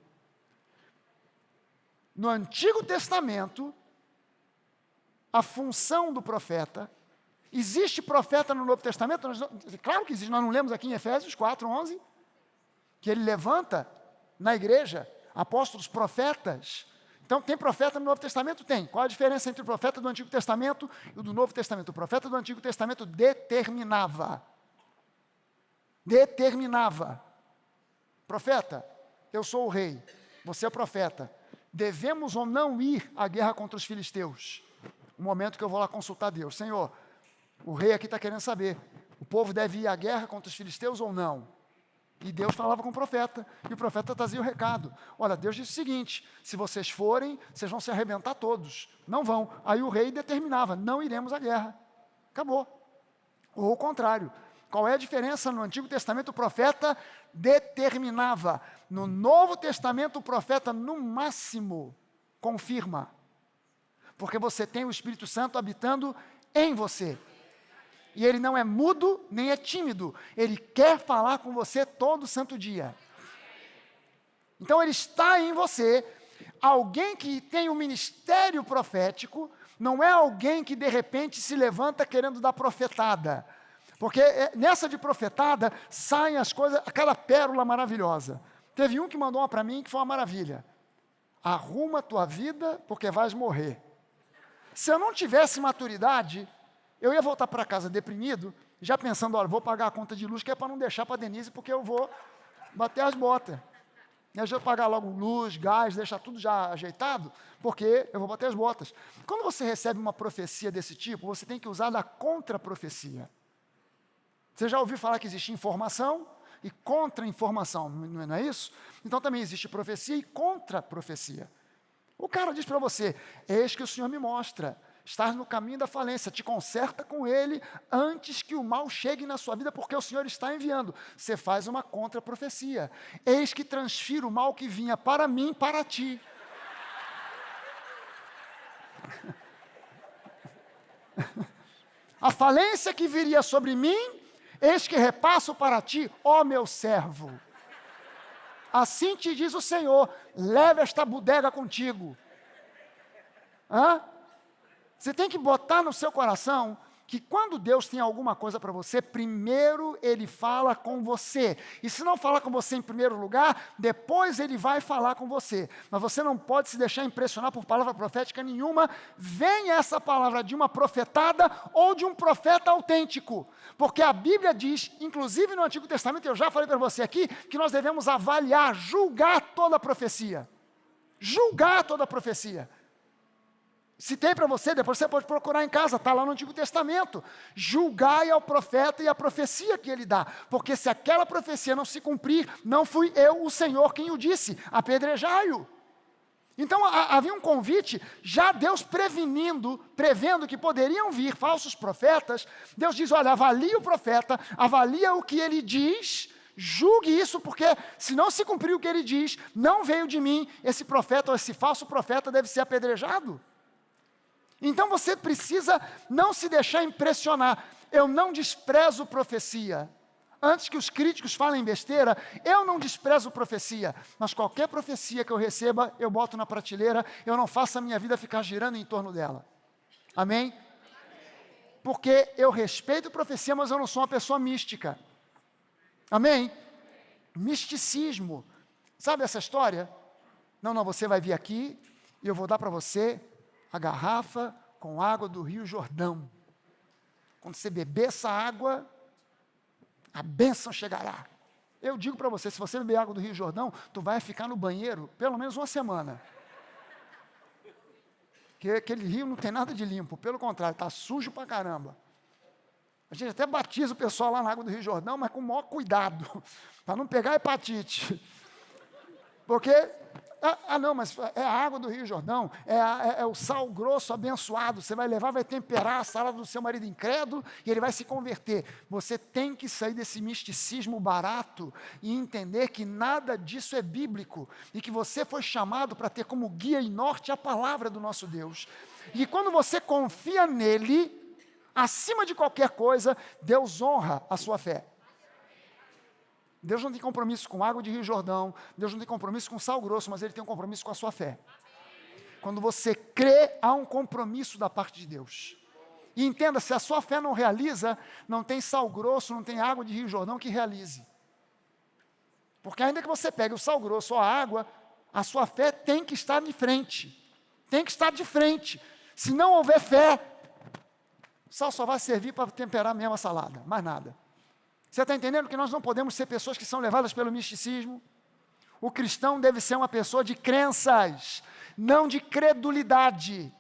No Antigo Testamento, a função do profeta, existe profeta no Novo Testamento? Claro que existe, nós não lemos aqui em Efésios 4:11, que ele levanta na igreja apóstolos profetas. Então, tem profeta no Novo Testamento? Tem. Qual a diferença entre o profeta do Antigo Testamento e o do Novo Testamento? O profeta do Antigo Testamento determinava. Determinava. Profeta, eu sou o rei, você é o profeta. Devemos ou não ir à guerra contra os filisteus? O momento que eu vou lá consultar Deus. Senhor, o rei aqui está querendo saber, o povo deve ir à guerra contra os filisteus ou não? E Deus falava com o profeta, e o profeta trazia o recado. Olha, Deus disse o seguinte, se vocês forem, vocês vão se arrebentar todos. Não vão. Aí o rei determinava, não iremos à guerra. Acabou. Ou o contrário. Qual é a diferença? No Antigo Testamento o profeta determinava. No Novo Testamento o profeta, no máximo, confirma. Porque você tem o Espírito Santo habitando em você. E ele não é mudo, nem é tímido. Ele quer falar com você todo santo dia. Então ele está em você. Alguém que tem um ministério profético, não é alguém que de repente se levanta querendo dar profetada. Porque nessa de profetada, saem as coisas, aquela pérola maravilhosa. Teve um que mandou uma para mim que foi uma maravilha. Arruma a tua vida, porque vais morrer. Se eu não tivesse maturidade, eu ia voltar para casa deprimido, já pensando, olha, vou pagar a conta de luz, que é para não deixar para a Denise, porque eu vou bater as botas. Eu já vou pagar logo luz, gás, deixar tudo já ajeitado, porque eu vou bater as botas. Quando você recebe uma profecia desse tipo, você tem que usar da contra-profecia. Você já ouviu falar que existe informação e contra-informação, não é isso? Então também existe profecia e contra-profecia. O cara diz para você, eis que o Senhor me mostra estás no caminho da falência, te conserta com ele antes que o mal chegue na sua vida, porque o Senhor está enviando. Você faz uma contra-profecia. Eis que transfiro o mal que vinha para mim, para ti. A falência que viria sobre mim, eis que repasso para ti, ó meu servo. Assim te diz o Senhor, leva esta bodega contigo. Você tem que botar no seu coração que quando Deus tem alguma coisa para você, primeiro Ele fala com você. E se não falar com você em primeiro lugar, depois Ele vai falar com você. Mas você não pode se deixar impressionar por palavra profética nenhuma. Venha essa palavra de uma profetada ou de um profeta autêntico. Porque a Bíblia diz, inclusive no Antigo Testamento, eu já falei para você aqui, que nós devemos avaliar, julgar toda a profecia. Julgar toda a profecia. Citei para você, depois você pode procurar em casa, está lá no Antigo Testamento. Julgai ao profeta e a profecia que ele dá, porque se aquela profecia não se cumprir, não fui eu, o Senhor, quem o disse, apedrejai-o. Então havia um convite, já Deus prevendo que poderiam vir falsos profetas. Deus diz, olha, avalie o profeta, avalia o que ele diz, julgue isso, porque se não se cumprir o que ele diz, não veio de mim, esse profeta ou esse falso profeta deve ser apedrejado. Então você precisa não se deixar impressionar. Eu não desprezo profecia. Antes que os críticos falem besteira, eu não desprezo profecia. Mas qualquer profecia que eu receba, eu boto na prateleira, eu não faço a minha vida ficar girando em torno dela. Amém? Porque eu respeito profecia, mas eu não sou uma pessoa mística. Amém? Misticismo. Sabe essa história? Não, você vai vir aqui e eu vou dar para você a garrafa com água do Rio Jordão. Quando você beber essa água, a bênção chegará. Eu digo para você, se você beber água do Rio Jordão, tu vai ficar no banheiro pelo menos uma semana. Porque aquele rio não tem nada de limpo, pelo contrário, está sujo pra caramba. A gente até batiza o pessoal lá na água do Rio Jordão, mas com o maior cuidado, para não pegar hepatite. Porque, mas é a água do Rio Jordão, é o sal grosso abençoado, você vai levar, vai temperar a salada do seu marido incrédulo e ele vai se converter. Você tem que sair desse misticismo barato e entender que nada disso é bíblico e que você foi chamado para ter como guia e norte a palavra do nosso Deus. E quando você confia nele, acima de qualquer coisa, Deus honra a sua fé. Deus não tem compromisso com água de Rio Jordão, Deus não tem compromisso com sal grosso, mas Ele tem um compromisso com a sua fé. Quando você crê, há um compromisso da parte de Deus. E entenda, se a sua fé não realiza, não tem sal grosso, não tem água de Rio Jordão que realize. Porque ainda que você pegue o sal grosso ou a água, a sua fé tem que estar de frente. Tem que estar de frente. Se não houver fé, o sal só vai servir para temperar mesmo a salada, mais nada. Você está entendendo que nós não podemos ser pessoas que são levadas pelo misticismo? O cristão deve ser uma pessoa de crenças, não de credulidade.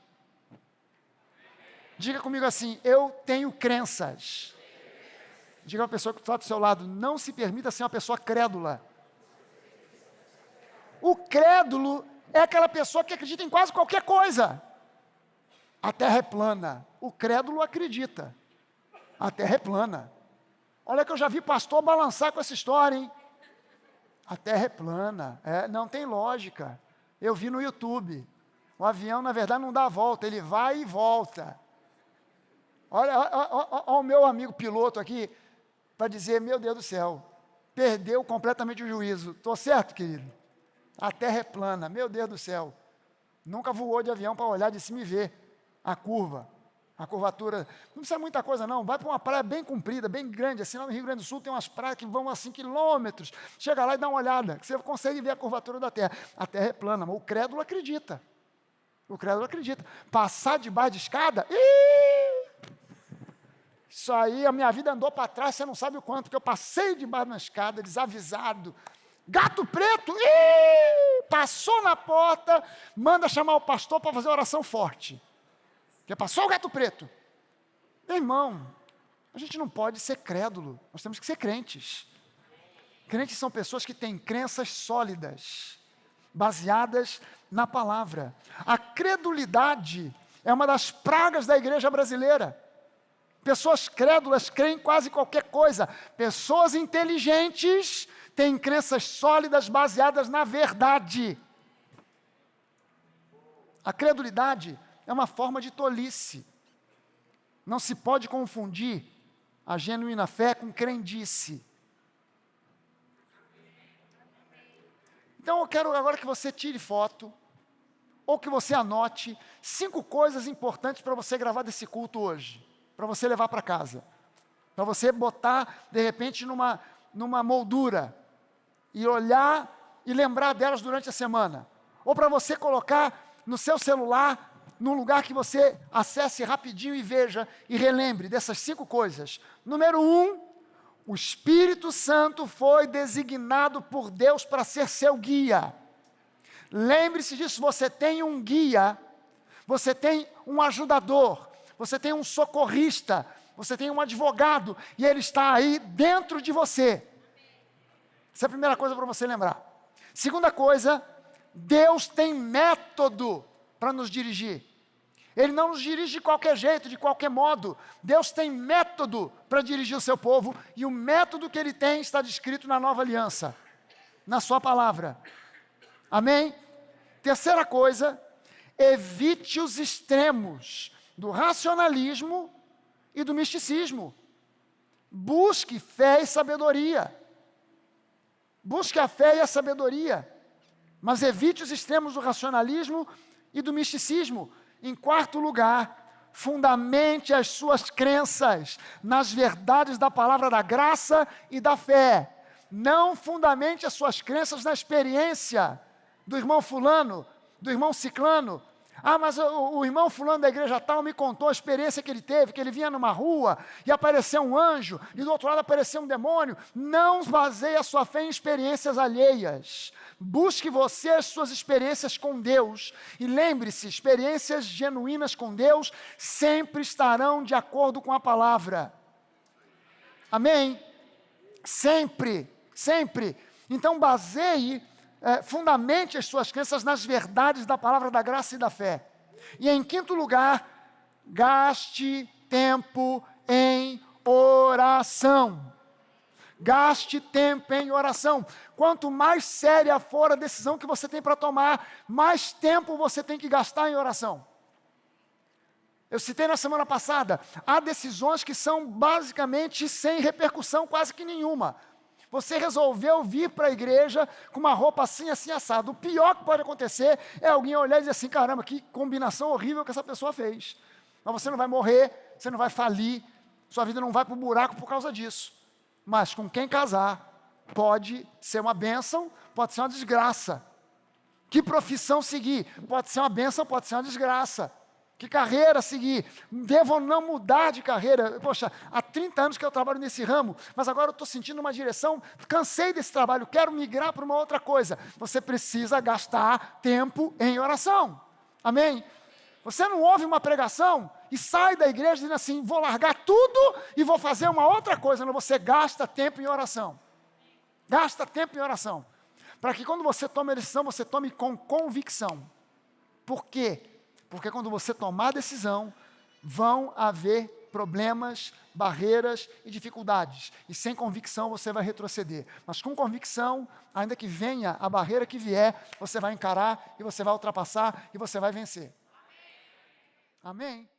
Diga comigo assim, eu tenho crenças. Diga a pessoa que está do seu lado, não se permita ser uma pessoa crédula. O crédulo é aquela pessoa que acredita em quase qualquer coisa. A terra é plana. O crédulo acredita. A terra é plana. Olha que eu já vi pastor balançar com essa história, hein? A terra é plana, não tem lógica. Eu vi no YouTube. O avião, na verdade, não dá a volta, ele vai e volta. Olha o meu amigo piloto aqui, para dizer, meu Deus do céu, perdeu completamente o juízo. Estou certo, querido? A terra é plana, meu Deus do céu. Nunca voou de avião para olhar de cima e ver a curva. A curvatura, não precisa muita coisa não, vai para uma praia bem comprida, bem grande, assim lá no Rio Grande do Sul tem umas praias que vão assim quilômetros, chega lá e dá uma olhada, que você consegue ver a curvatura da terra. A terra é plana, mas o crédulo acredita. O crédulo acredita. Passar debaixo de escada, isso aí a minha vida andou para trás, você não sabe o quanto, porque eu passei debaixo da escada, desavisado. Gato preto, passou na porta, manda chamar o pastor para fazer oração forte. Já passou o gato preto. Meu irmão, a gente não pode ser crédulo, nós temos que ser crentes. Crentes são pessoas que têm crenças sólidas, baseadas na palavra. A credulidade É uma das pragas da igreja brasileira. Pessoas crédulas creem em quase qualquer coisa. Pessoas inteligentes têm crenças sólidas baseadas na verdade. A credulidade é uma forma de tolice. Não se pode confundir a genuína fé com crendice. Então eu quero agora que você tire foto, ou que você anote 5 coisas importantes para você gravar desse culto hoje, para você levar para casa, para você botar, de repente, numa moldura, e olhar e lembrar delas durante a semana, ou para você colocar no seu celular, num lugar que você acesse rapidinho e veja, e relembre dessas 5 coisas. Número 1, o Espírito Santo foi designado por Deus para ser seu guia. Lembre-se disso, você tem um guia, você tem um ajudador, você tem um socorrista, você tem um advogado, e ele está aí dentro de você. Essa é a primeira coisa para você lembrar. Segunda coisa, Deus tem método para nos dirigir. Ele não nos dirige de qualquer jeito, de qualquer modo. Deus tem método para dirigir o seu povo, e o método que ele tem está descrito na Nova Aliança, na sua palavra. Amém? Terceira coisa, evite os extremos do racionalismo e do misticismo. Busque fé e sabedoria. Busque a fé e a sabedoria. Mas evite os extremos do racionalismo e do misticismo. Em quarto lugar, fundamente as suas crenças nas verdades da palavra da graça e da fé. Não fundamente as suas crenças na experiência do irmão fulano, do irmão ciclano. Ah, mas o irmão fulano da igreja tal me contou a experiência que ele teve, que ele vinha numa rua e apareceu um anjo, e do outro lado apareceu um demônio. Não baseie a sua fé em experiências alheias. Busque você as suas experiências com Deus. E lembre-se, experiências genuínas com Deus sempre estarão de acordo com a palavra. Amém? Sempre, sempre. Então baseie, fundamente as suas crenças nas verdades da palavra da graça e da fé. E em quinto lugar, gaste tempo em oração. Gaste tempo em oração. Quanto mais séria for a decisão que você tem para tomar, mais tempo você tem que gastar em oração. Eu citei na semana passada, há decisões que são basicamente sem repercussão quase que nenhuma. Você resolveu vir para a igreja com uma roupa assim, assim, assado. O pior que pode acontecer é alguém olhar e dizer assim, caramba, que combinação horrível que essa pessoa fez. Mas você não vai morrer, você não vai falir, sua vida não vai para o buraco por causa disso. Mas com quem casar, pode ser uma bênção, pode ser uma desgraça. Que profissão seguir? Pode ser uma bênção, pode ser uma desgraça. Que carreira seguir? Devo ou não mudar de carreira? Poxa, há 30 anos que eu trabalho nesse ramo, mas agora eu estou sentindo uma direção, cansei desse trabalho, quero migrar para uma outra coisa. Você precisa gastar tempo em oração. Amém? Você não ouve uma pregação e sai da igreja dizendo assim, vou largar tudo e vou fazer uma outra coisa. Não, você gasta tempo em oração. Gasta tempo em oração. Para que quando você tome a decisão, você tome com convicção. Por quê? Porque quando você tomar a decisão, vão haver problemas, barreiras e dificuldades. E sem convicção você vai retroceder. Mas com convicção, ainda que venha a barreira que vier, você vai encarar e você vai ultrapassar e você vai vencer. Amém?